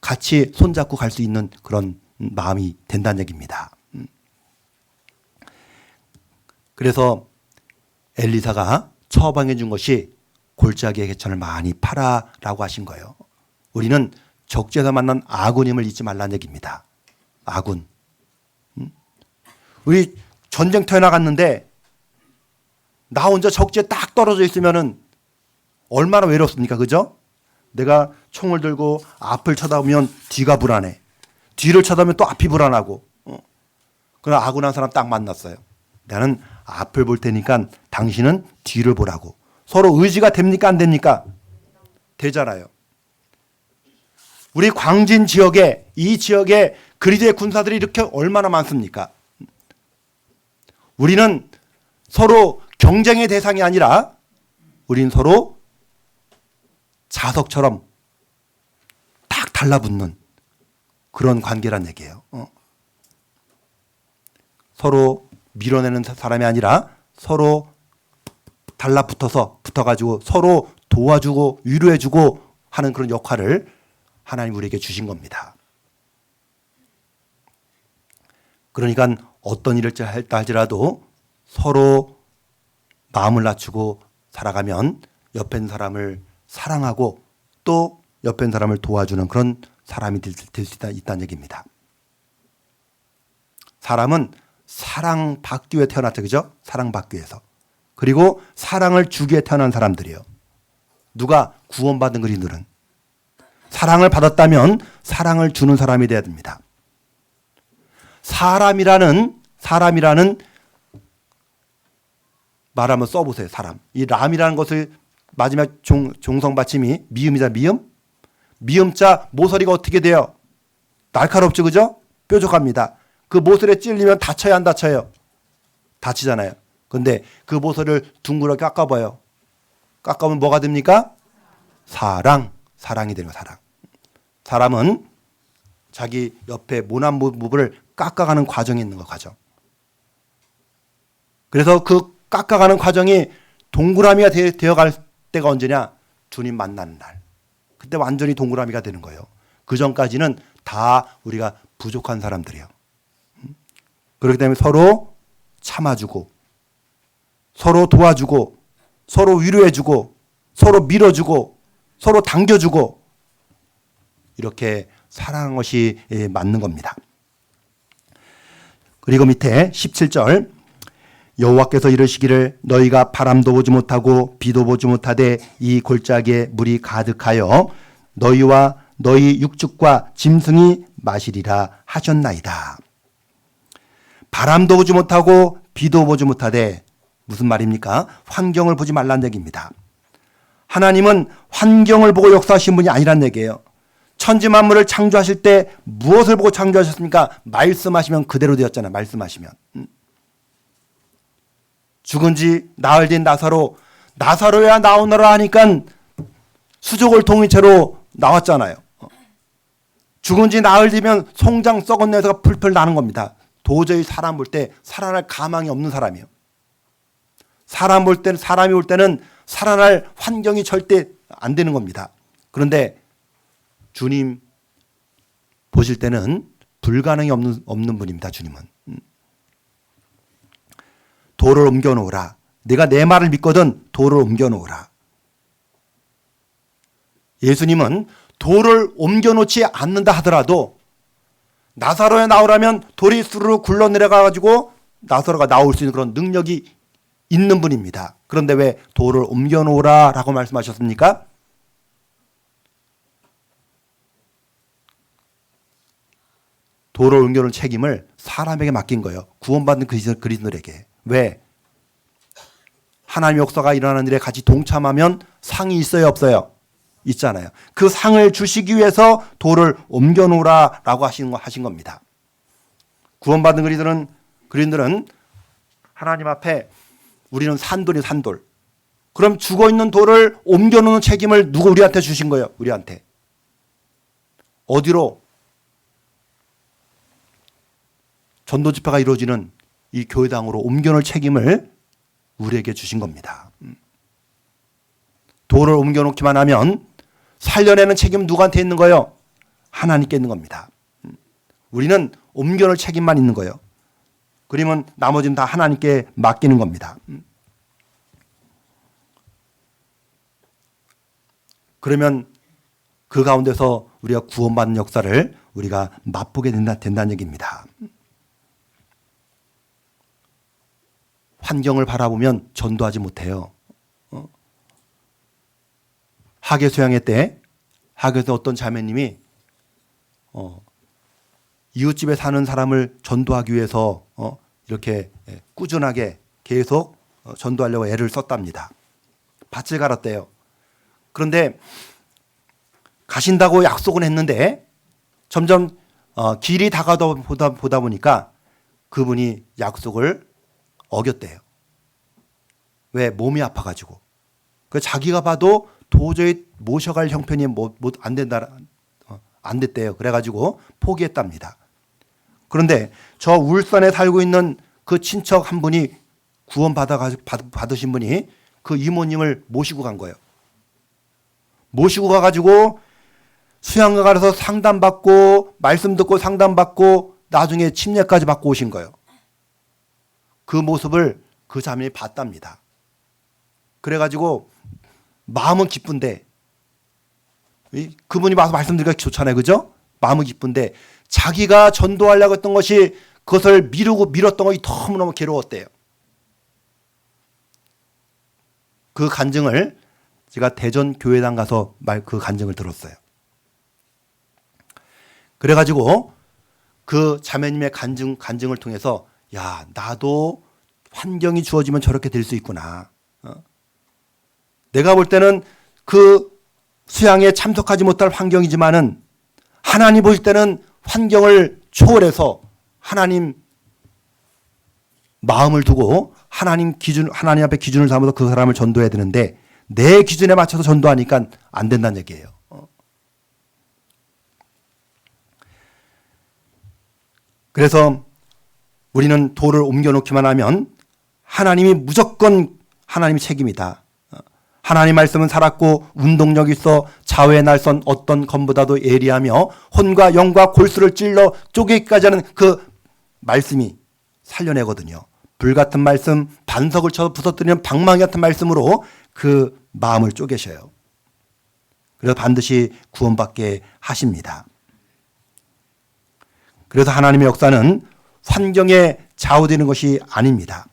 같이 손잡고 갈 수 있는 그런 마음이 된다는 얘기입니다. 그래서 엘리사가 처방해 준 것이 골짜기의 개천을 많이 팔아라고 하신 거예요. 우리는 적지에서 만난 아군임을 잊지 말라는 얘기입니다. 아군. 우리 전쟁터에 나갔는데 나 혼자 적지에 딱 떨어져 있으면은 얼마나 외롭습니까? 그죠? 내가 총을 들고 앞을 쳐다보면 뒤가 불안해. 뒤를 쳐다보면 또 앞이 불안하고. 그럼 아군한 사람 딱 만났어요. 나는 앞을 볼 테니까 당신은 뒤를 보라고. 서로 의지가 됩니까? 안 됩니까? 되잖아요. 우리 광진 지역에, 이 지역에 그리스도의 군사들이 이렇게 얼마나 많습니까? 우리는 서로 경쟁의 대상이 아니라 우린 서로 자석처럼 딱 달라붙는 그런 관계란 얘기예요. 서로 밀어내는 사람이 아니라 서로 붙어가지고 서로 도와주고 위로해주고 하는 그런 역할을 하나님 우리에게 주신 겁니다. 그러니까 어떤 일을 했다 할지라도 서로 마음을 낮추고 살아가면 옆에 있는 사람을 사랑하고 또 옆에 있는 사람을 도와주는 그런 사람이 될 수 있다는 얘기입니다. 사람은 사랑받기 위해 태어났죠. 그죠? 사랑받기 위해서. 그리고 사랑을 주기 위해 태어난 사람들이에요. 누가? 구원받은 그리스도인들은. 사랑을 받았다면 사랑을 주는 사람이 돼야 됩니다. 사람이라는 말 한번 써보세요. 사람. 이 람이라는 것을 마지막 종성 받침이 미음이자 미음. 미음자 모서리가 어떻게 돼요? 날카롭죠. 그죠? 뾰족합니다. 그 모서리에 찔리면 다쳐야 안 다쳐요? 다치잖아요. 그런데 그 모서리를 둥그렇게 깎아봐요. 깎아보면 뭐가 됩니까? 사랑이 되는 거예요. 사랑. 사람은 자기 옆에 모난 부분을 깎아가는 과정이 있는 거 과정. 그래서 그 깎아가는 과정이 동그라미가 되어갈 때가 언제냐? 주님 만나는 날. 그때 완전히 동그라미가 되는 거예요. 그 전까지는 다 우리가 부족한 사람들이에요. 그렇기 때문에 서로 참아주고, 서로 도와주고, 서로 위로해주고, 서로 밀어주고, 서로 당겨주고, 이렇게 사랑하는 것이 맞는 겁니다. 그리고 밑에 17절, 여호와께서 이르시기를 너희가 바람도 보지 못하고 비도 보지 못하되 이 골짜기에 물이 가득하여 너희와 너희 육축과 짐승이 마시리라 하셨나이다. 바람도 보지 못하고 비도 보지 못하되 무슨 말입니까? 환경을 보지 말란 얘기입니다. 하나님은 환경을 보고 역사하신 분이 아니란 얘기예요. 천지 만물을 창조하실 때 무엇을 보고 창조하셨습니까? 말씀하시면 그대로 되었잖아요. 말씀하시면. 죽은 지 나흘 된 나사로야 나오너라 하니까 수족을 통이채로 나왔잖아요. 죽은 지 나흘 뒤면 송장 썩은 내가 풀풀 나는 겁니다. 도저히 사람 볼 때 살아날 가망이 없는 사람이에요. 사람이 볼 때는 살아날 환경이 절대 안 되는 겁니다. 그런데 주님 보실 때는 불가능이 없는 분입니다. 주님은. 돌을 옮겨놓으라. 내가 내 말을 믿거든 돌을 옮겨놓으라. 예수님은 돌을 옮겨놓지 않는다 하더라도 나사로에 나오라면 돌이 스르르 굴러내려가지고 나사로가 나올 수 있는 그런 능력이 있는 분입니다. 그런데 왜 돌을 옮겨놓으라 라고 말씀하셨습니까? 돌을 옮겨놓은 책임을 사람에게 맡긴 거예요. 구원받는 그리스도인들에게. 왜? 하나님의 역사가 일어나는 일에 같이 동참하면 상이 있어요, 없어요? 있잖아요. 그 상을 주시기 위해서 돌을 옮겨놓으라 라고 하신 겁니다. 구원받은 그리스도인들은 하나님 앞에 우리는 산돌이 산돌. 그럼 죽어있는 돌을 옮겨놓는 책임을 누가 우리한테 주신 거예요? 우리한테. 어디로? 전도 집회가 이루어지는 이 교회당으로 옮겨놓을 책임을 우리에게 주신 겁니다. 돌을 옮겨놓기만 하면 살려내는 책임은 누구한테 있는 거예요? 하나님께 있는 겁니다. 우리는 옮겨놓을 책임만 있는 거예요. 그러면 나머지는 다 하나님께 맡기는 겁니다. 그러면 그 가운데서 우리가 구원받는 역사를 우리가 맛보게 된다는 얘기입니다. 환경을 바라보면 전도하지 못해요. 학예 수양회 때 학교에서 어떤 자매님이 이웃집에 사는 사람을 전도하기 위해서 이렇게 꾸준하게 계속 전도하려고 애를 썼답니다. 밭을 갈았대요. 그런데 가신다고 약속은 했는데 점점 길이 다가오다 보니까 그분이 약속을 어겼대요. 왜? 몸이 아파가지고. 그 자기가 봐도 도저히 모셔갈 형편이 안 됐대요. 그래가지고 포기했답니다. 그런데 저 울산에 살고 있는 그 친척 한 분이 받으신 분이 그 이모님을 모시고 간 거예요. 모시고 가가지고 수양가 가서 상담받고 말씀 듣고 상담받고 나중에 침례까지 받고 오신 거예요. 그 모습을 그 자매이 봤답니다. 그래가지고 마음은 기쁜데 그분이 와서 말씀드리기가 좋잖아요. 그죠? 마음은 기쁜데 자기가 전도하려고 했던 것이 그것을 미뤘던 것이 너무너무 괴로웠대요. 그 간증을 제가 대전 교회당 가서 그 간증을 들었어요. 그래가지고 그 자매님의 간증을 통해서 야, 나도 환경이 주어지면 저렇게 될 수 있구나. 내가 볼 때는 그 수양에 참석하지 못할 환경이지만은 하나님 보실 때는 환경을 초월해서 하나님 마음을 두고 하나님 앞에 기준을 삼아서 그 사람을 전도해야 되는데 내 기준에 맞춰서 전도하니까 안 된다는 얘기예요. 그래서 우리는 돌을 옮겨놓기만 하면 하나님이 무조건 하나님의 책임이다. 하나님 말씀은 살았고 운동력 있어 좌우의 날선 어떤 검보다도 예리하며 혼과 영과 골수를 찔러 쪼개기까지 하는 그 말씀이 살려내거든요. 불같은 말씀, 반석을 쳐서 부서뜨리는 방망이 같은 말씀으로 그 마음을 쪼개셔요. 그래서 반드시 구원받게 하십니다. 그래서 하나님의 역사는 환경에 좌우되는 것이 아닙니다.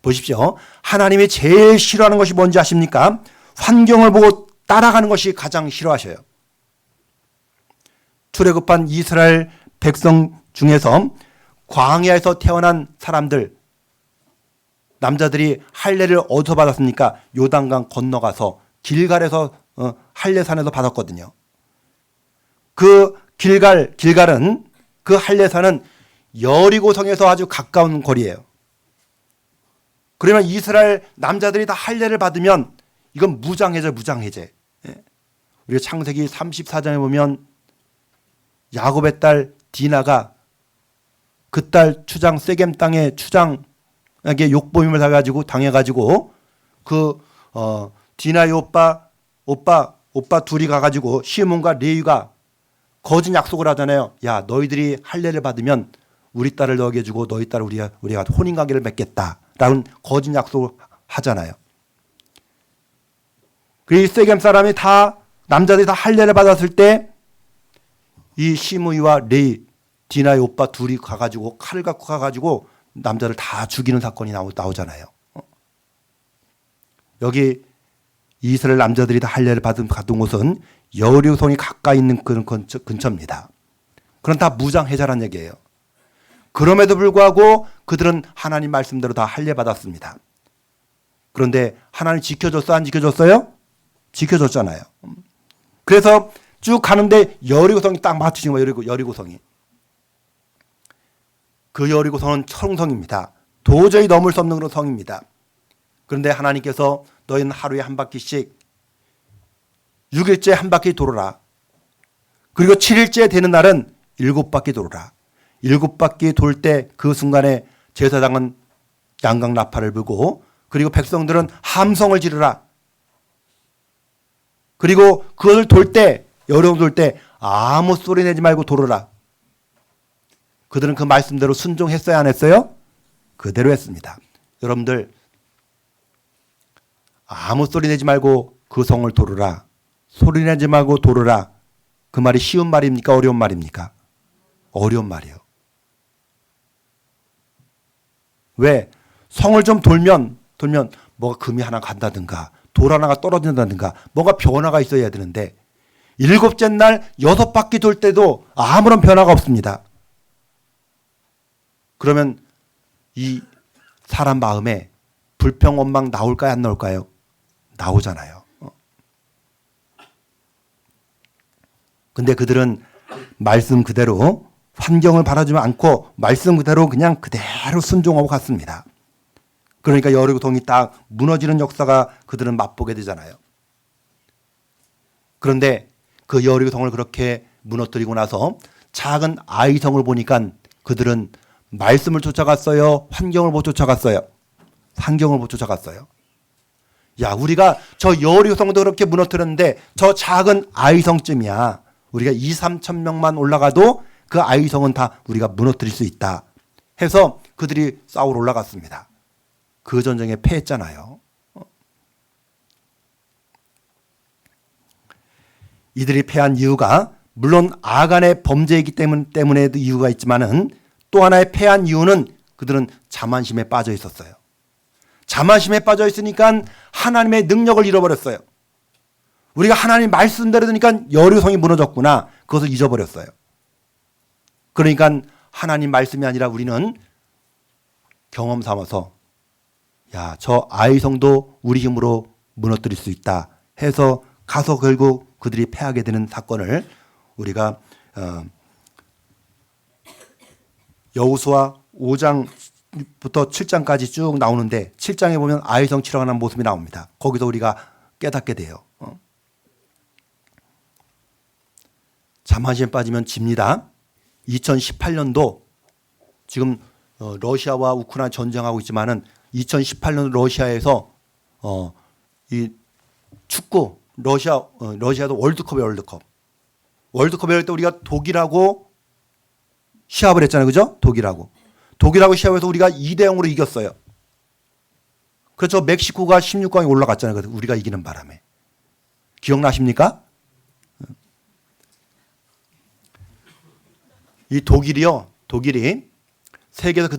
보십시오. 하나님이 제일 싫어하는 것이 뭔지 아십니까? 환경을 보고 따라가는 것이 가장 싫어하셔요. 출애굽한 이스라엘 백성 중에서 광야에서 태어난 사람들, 남자들이 할례를 어디서 받았습니까? 요단강 건너가서 길갈에서 할례산에서 받았거든요. 그 길갈은 그 할례산은 여리고성에서 아주 가까운 거리예요. 그러면 이스라엘 남자들이 다 할례를 받으면 이건 무장해제. 우리가 창세기 34장에 보면 야곱의 딸 디나가 그 딸 추장 세겜 땅에 추장에게 욕보임을 당해가지고 디나의 오빠 둘이 가가지고 시몬과 레위가 거짓 약속을 하잖아요. 야, 너희들이 할례를 받으면 우리 딸을 너에게 주고 너희 딸을 우리가 혼인관계를 맺겠다라는 거짓 약속을 하잖아요. 그리고 세겜 사람이 남자들이 다 할례를 받았을 때 이 시므이와 레위, 디나의 오빠 둘이 가가지고 칼을 갖고 가가지고 남자를 다 죽이는 사건이 나오잖아요. 여기 이스라엘 남자들이 다 할례를 받은 곳은 여리고성이 가까이 있는 그런 근처입니다. 그건 다 무장해제라는 얘기예요. 그럼에도 불구하고 그들은 하나님 말씀대로 다 할례 받았습니다. 그런데 하나님 지켜줬어? 안 지켜줬어요? 지켜줬잖아요. 그래서 쭉 가는데 여리고성이 딱 맞추신 거예요. 여리고성이. 그 여리고성은 철옹성입니다. 도저히 넘을 수 없는 그런 성입니다. 그런데 하나님께서 너희는 하루에 한 바퀴씩 6일째 한 바퀴 돌아라. 그리고 7일째 되는 날은 7바퀴 돌아라. 7바퀴 돌 때 그 순간에 제사장은 양각 나팔을 불고 그리고 백성들은 함성을 지르라. 그리고 그것을 여름 돌 때 아무 소리 내지 말고 돌아라. 그들은 그 말씀대로 순종했어요? 안 했어요? 그대로 했습니다. 여러분들 아무 소리 내지 말고 그 성을 돌으라. 소리 내지 말고 돌으라. 그 말이 쉬운 말입니까? 어려운 말입니까? 어려운 말이에요. 왜? 성을 좀 돌면 뭐가 금이 하나 간다든가 돌 하나가 떨어진다든가 뭐가 변화가 있어야 되는데 7째 날 6바퀴 돌 때도 아무런 변화가 없습니다. 그러면 이 사람 마음에 불평 원망 나올까요? 안 나올까요? 나오잖아요. 근데 그들은 말씀 그대로 환경을 바라지 않고 말씀 그대로 그냥 그대로 순종하고 갔습니다. 그러니까 여리고성이 딱 무너지는 역사가 그들은 맛보게 되잖아요. 그런데 그 여리고성을 그렇게 무너뜨리고 나서 작은 아이성을 보니까 그들은 말씀을 쫓아갔어요? 환경을 못 쫓아갔어요? 환경을 못 쫓아갔어요. 야, 우리가 저 여리고성도 그렇게 무너뜨렸는데 저 작은 아이성쯤이야. 우리가 2-3천 명만 올라가도 그 아이성은 다 우리가 무너뜨릴 수 있다 해서 그들이 싸우러 올라갔습니다. 그 전쟁에 패했잖아요. 이들이 패한 이유가 물론 아간의 범죄이기 때문에도 이유가 있지만은 또 하나의 패한 이유는 그들은 자만심에 빠져 있었어요. 자만심에 빠져 있으니까 하나님의 능력을 잃어버렸어요. 우리가 하나님 말씀대로 되니까 여리고성이 무너졌구나. 그것을 잊어버렸어요. 그러니까 하나님 말씀이 아니라 우리는 경험 삼아서 야, 저 아이성도 우리 힘으로 무너뜨릴 수 있다 해서 가서 결국 그들이 패하게 되는 사건을 우리가 여호수아 5장 6장부터 7장까지 쭉 나오는데 7장에 보면 아이성 치러가는 모습이 나옵니다. 거기서 우리가 깨닫게 돼요. 잠한시에 빠지면 집니다. 2018년도 지금 러시아와 우크라이나 전쟁하고 있지만은 2018년 러시아에서 이 축구 러시아도 월드컵에 월드컵에 할 때 우리가 독일하고 시합을 했잖아요. 그죠? 독일하고 시합해서 우리가 2대0으로 이겼어요. 그렇죠. 멕시코가 16강에 올라갔잖아요. 우리가 이기는 바람에. 기억나십니까? 이 독일이 세계에서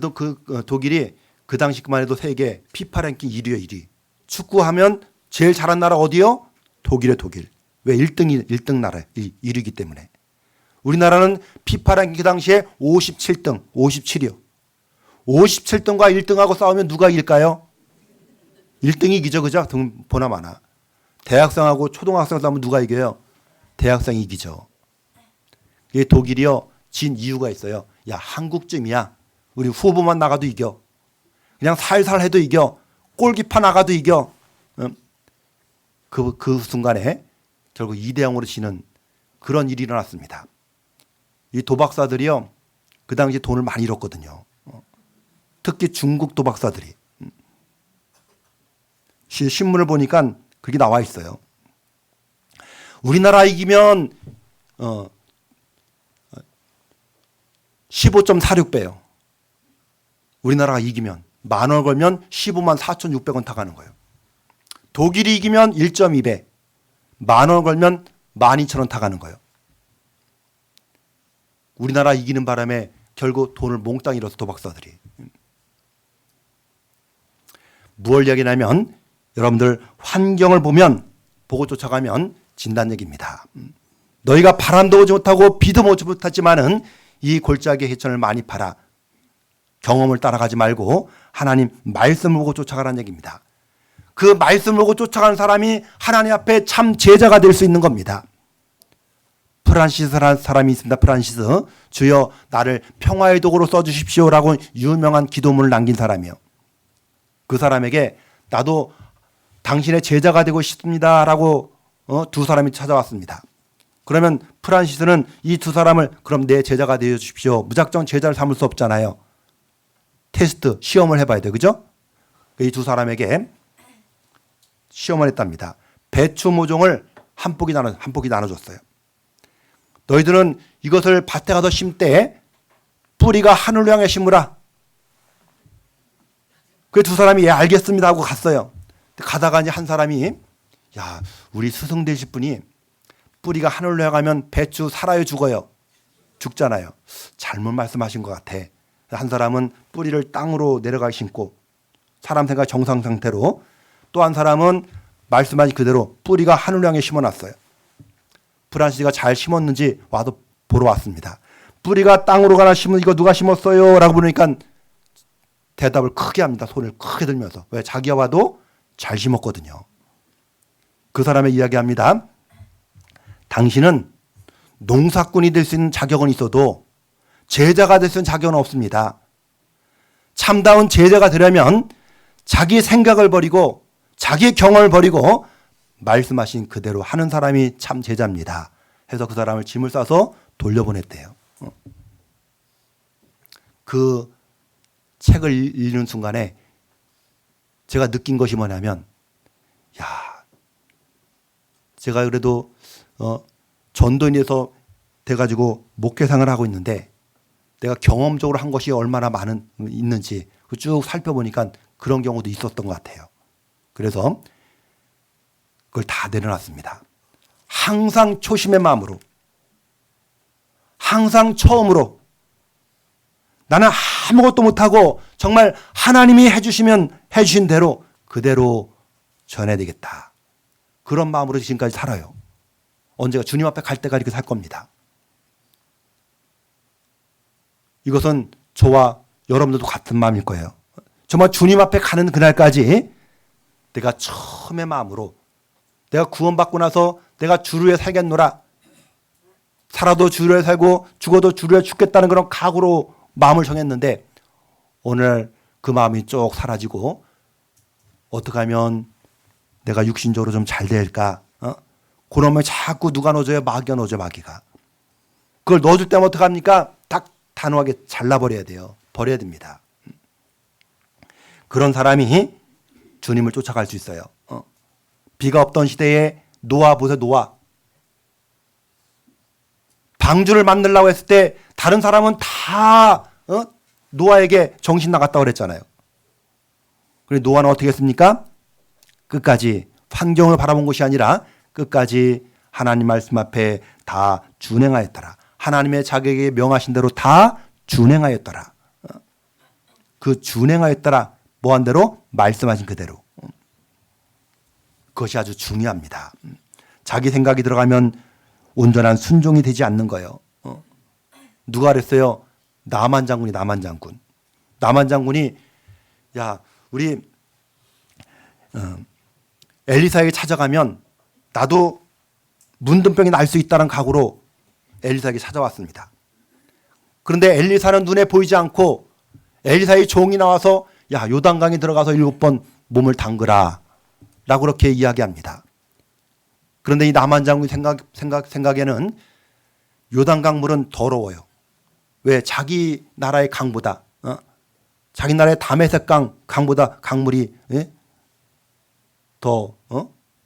독일이 그 당시만 해도 세계 피파 랭킹 1위요, 1위. 축구하면 제일 잘한 나라 어디요? 독일. 왜 1등 나라, 1위이기 때문에. 우리나라는 피파 랭킹 그 당시에 57등, 57이요. 57등과 1등하고 싸우면 누가 이길까요? 1등이 이기죠, 그죠? 등 보나 마나. 대학생하고 초등학생 싸우면 누가 이겨요? 대학생이 이기죠. 이 독일이요, 진 이유가 있어요. 야, 한국쯤이야. 우리 후보만 나가도 이겨. 그냥 살살 해도 이겨. 골키퍼 나가도 이겨. 그 순간에 결국 2대0으로 지는 그런 일이 일어났습니다. 이 도박사들이요, 그 당시 돈을 많이 잃었거든요. 특히 중국 도박사들이. 신문을 보니까 그게 나와 있어요. 우리나라 이기면 15.46배요. 우리나라가 이기면 10,000원 걸면 15만 4,600원 타가는 거예요. 독일이 이기면 1.2배, 10,000원 걸면 12,000원 타가는 거예요. 우리나라 이기는 바람에 결국 돈을 몽땅 잃어서 도박사들이. 무엇 이야기냐면 여러분들 환경을 보고 쫓아가면 진단 얘기입니다. 너희가 바람도 오지 못하고 비도 오지 못하지만은 이 골짜기의 해천을 많이 팔아. 경험을 따라가지 말고 하나님 말씀을 보고 쫓아가라는 얘기입니다. 그 말씀을 보고 쫓아가는 사람이 하나님 앞에 참 제자가 될 수 있는 겁니다. 프란시스라는 사람이 있습니다. 프란시스. 주여 나를 평화의 도구로 써주십시오라고 유명한 기도문을 남긴 사람이요. 그 사람에게 나도 당신의 제자가 되고 싶습니다라고 두 사람이 찾아왔습니다. 그러면 프란시스는 이 두 사람을 그럼 내 제자가 되어 주십시오. 무작정 제자를 삼을 수 없잖아요. 테스트, 시험을 해봐야 돼. 그죠? 이 두 사람에게 시험을 했답니다. 배추 모종을 한 포기 나눠줬어요. 너희들은 이것을 밭에 가서 심때 뿌리가 하늘을 향해 심으라. 그 두 사람이 예 알겠습니다 하고 갔어요. 가다가 이제 한 사람이 야 우리 스승 되실 분이 뿌리가 하늘로 향하면 배추 살아요 죽어요? 죽잖아요. 잘못 말씀하신 것 같아. 한 사람은 뿌리를 땅으로 내려가 심고 사람 생각 정상 상태로 또 한 사람은 말씀하신 그대로 뿌리가 하늘로 향해 심어놨어요. 프란시스가 잘 심었는지 와도 보러 왔습니다. 뿌리가 땅으로 가나 심은 이거 누가 심었어요? 라고 물으니까 대답을 크게 합니다. 손을 크게 들면서. 왜? 자기가 와도 잘 심었거든요. 그 사람의 이야기합니다. 당신은 농사꾼이 될 수 있는 자격은 있어도 제자가 될 수 있는 자격은 없습니다. 참다운 제자가 되려면 자기 생각을 버리고 자기 경험을 버리고 말씀하신 그대로 하는 사람이 참 제자입니다. 해서 그 사람을 짐을 싸서 돌려보냈대요. 그 책을 읽는 순간에 제가 느낀 것이 뭐냐면 야, 제가 그래도 전도인에서 돼가지고 목회상을 하고 있는데 내가 경험적으로 한 것이 얼마나 있는지 쭉 살펴보니까 그런 경우도 있었던 것 같아요. 그래서 그걸 다 내려놨습니다. 항상 초심의 마음으로, 항상 처음으로 나는 아무것도 못하고 정말 하나님이 해주신 대로 그대로 전해야 되겠다. 그런 마음으로 지금까지 살아요. 언제가 주님 앞에 갈 때까지 살 겁니다. 이것은 저와 여러분들도 같은 마음일 거예요. 정말 주님 앞에 가는 그날까지 내가 처음의 마음으로 내가 구원받고 나서 내가 주를 위해 살겠노라. 살아도 주를 위해 살고 죽어도 주를 위해 죽겠다는 그런 각오로 마음을 정했는데 오늘 그 마음이 쭉 사라지고 어떻게 하면 내가 육신적으로 좀 잘 될까? 그러면 자꾸 누가 넣어줘요? 마귀가 넣어줘, 마귀가. 그걸 넣어줄 때면 어떡합니까? 딱 단호하게 잘라버려야 돼요. 버려야 됩니다. 그런 사람이 주님을 쫓아갈 수 있어요. 비가 없던 시대에 노아 보세요. 노아. 방주를 만들려고 했을 때 다른 사람은 다 노아에게 정신 나갔다고 그랬잖아요. 그런데 노아는 어떻게 했습니까? 끝까지 환경을 바라본 것이 아니라 끝까지 하나님 말씀 앞에 다 준행하였더라. 하나님의 자기에게 명하신 대로 다 준행하였더라. 그 준행하였더라. 뭐한 대로? 말씀하신 그대로. 그것이 아주 중요합니다. 자기 생각이 들어가면 온전한 순종이 되지 않는 거예요. 누가 그랬어요? 나만 장군이. 나만 장군이 야 우리 엘리사에게 찾아가면 나도 문둥병이 날 수 있다는 각오로 엘리사에게 찾아왔습니다. 그런데 엘리사는 눈에 보이지 않고 엘리사의 종이 나와서 야 요단강에 들어가서 7번 몸을 담그라 라고 그렇게 이야기합니다. 그런데 이 나만 장군 생각에는 요단강 물은 더러워요. 왜? 자기 나라의 강보다 자기 나라의 다메섹 강보다 강물이 더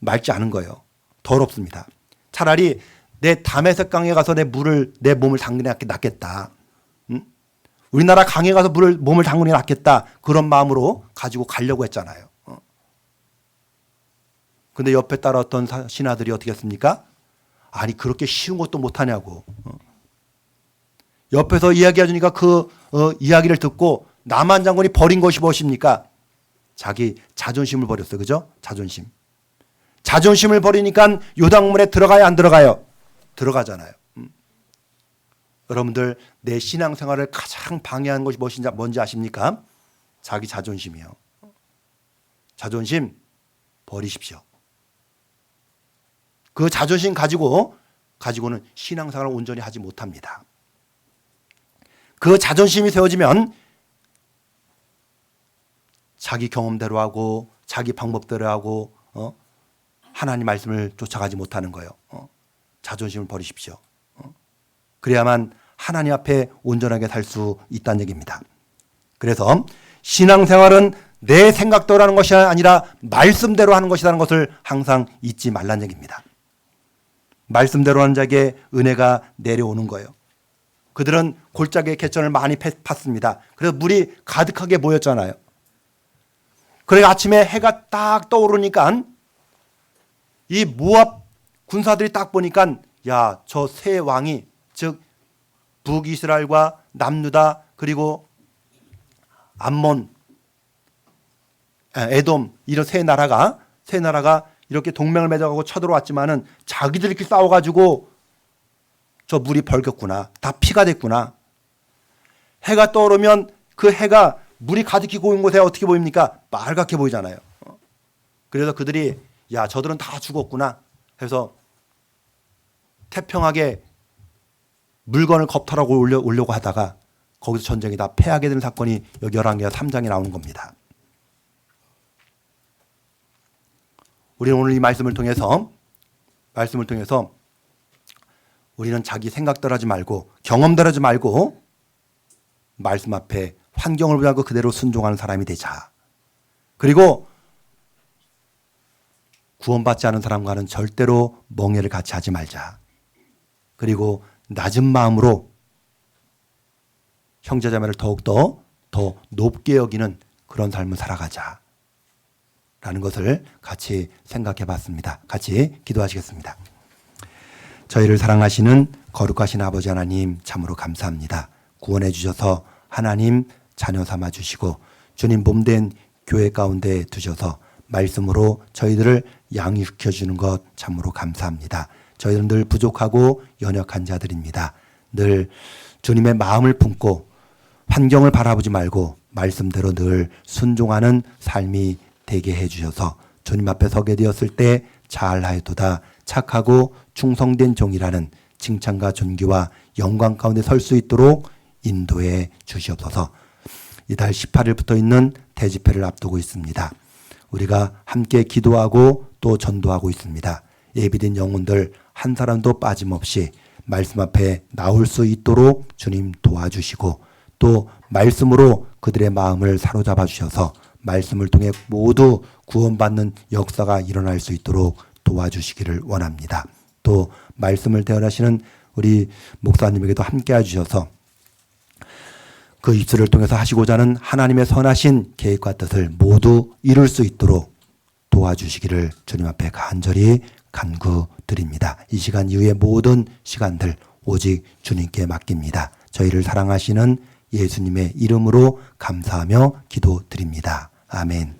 맑지 않은 거예요. 더럽습니다. 차라리 내 다메섹 강에 가서 내 몸을 담그는 게 낫겠다. 우리나라 강에 가서 몸을 담그는 게 낫겠다. 그런 마음으로 가지고 가려고 했잖아요. 근데 옆에 따라왔던 신하들이 어떻게 했습니까? 아니 그렇게 쉬운 것도 못하냐고. 옆에서 이야기해 주니까 그 이야기를 듣고 나만 장군이 버린 것이 무엇입니까? 자기 자존심을 버렸어요. 그죠? 자존심을 버리니까 요단물에 들어가요? 안 들어가요? 들어가잖아요. 여러분들 내 신앙생활을 가장 방해하는 것이 뭔지 아십니까? 자기 자존심이요. 자존심 버리십시오. 그 자존심 가지고는 신앙생활을 온전히 하지 못합니다. 그 자존심이 세워지면 자기 경험대로 하고 자기 방법대로 하고 하나님 말씀을 쫓아가지 못하는 거예요. 자존심을 버리십시오. 그래야만 하나님 앞에 온전하게 살 수 있다는 얘기입니다. 그래서 신앙생활은 내 생각대로 하는 것이 아니라 말씀대로 하는 것이라는 것을 항상 잊지 말라는 얘기입니다. 말씀대로 하는 자에게 은혜가 내려오는 거예요. 그들은 골짜기의 갯전을 많이 팠습니다. 그래서 물이 가득하게 모였잖아요. 그래 아침에 해가 딱 떠오르니까 이 모압 군사들이 딱 보니까 야, 저 세 왕이 즉 북이스라엘과 남유다 그리고 암몬, 에돔 이런 세 나라가 이렇게 동맹을 맺어가고 쳐들어왔지만은 자기들끼리 싸워가지고 저 물이 벌겼구나. 다 피가 됐구나. 해가 떠오르면 그 해가 물이 가득히 고인 곳에 어떻게 보입니까? 빨갛게 보이잖아요. 그래서 그들이 야 저들은 다 죽었구나 해서 태평하게 물건을 겁탈하고 오려고 하다가 거기서 전쟁이 다 패하게 되는 사건이 여기 열왕기하 3장에 나오는 겁니다. 우리는 오늘 이 말씀을 통해서 우리는 자기 생각대로 하지 말고 경험대로 하지 말고 말씀 앞에 환경을 보지 그대로 순종하는 사람이 되자. 그리고 구원받지 않은 사람과는 절대로 멍해를 같이 하지 말자. 그리고 낮은 마음으로 형제자매를 더욱더 더 높게 여기는 그런 삶을 살아가자. 라는 것을 같이 생각해 봤습니다. 같이 기도하시겠습니다. 저희를 사랑하시는 거룩하신 아버지 하나님 참으로 감사합니다. 구원해 주셔서 하나님 자녀 삼아 주시고 주님 몸된 교회 가운데 두셔서 말씀으로 저희들을 양육시켜 주는 것 참으로 감사합니다. 저희들은 늘 부족하고 연약한 자들입니다. 늘 주님의 마음을 품고 환경을 바라보지 말고 말씀대로 늘 순종하는 삶이 되게 해주셔서 주님 앞에 서게 되었을 때 잘하였도다 착하고 충성된 종이라는 칭찬과 존귀와 영광 가운데 설 수 있도록 인도해 주시옵소서. 이달 18일부터 있는 대집회를 앞두고 있습니다. 우리가 함께 기도하고 또 전도하고 있습니다. 예비된 영혼들 한 사람도 빠짐없이 말씀 앞에 나올 수 있도록 주님 도와주시고 또 말씀으로 그들의 마음을 사로잡아 주셔서 말씀을 통해 모두 구원받는 역사가 일어날 수 있도록 도와주시기를 원합니다. 또 말씀을 대언하시는 우리 목사님에게도 함께 해주셔서 그 입술을 통해서 하시고자 하는 하나님의 선하신 계획과 뜻을 모두 이룰 수 있도록 도와주시기를 주님 앞에 간절히 간구드립니다. 이 시간 이후의 모든 시간들 오직 주님께 맡깁니다. 저희를 사랑하시는 예수님의 이름으로 감사하며 기도드립니다. 아멘.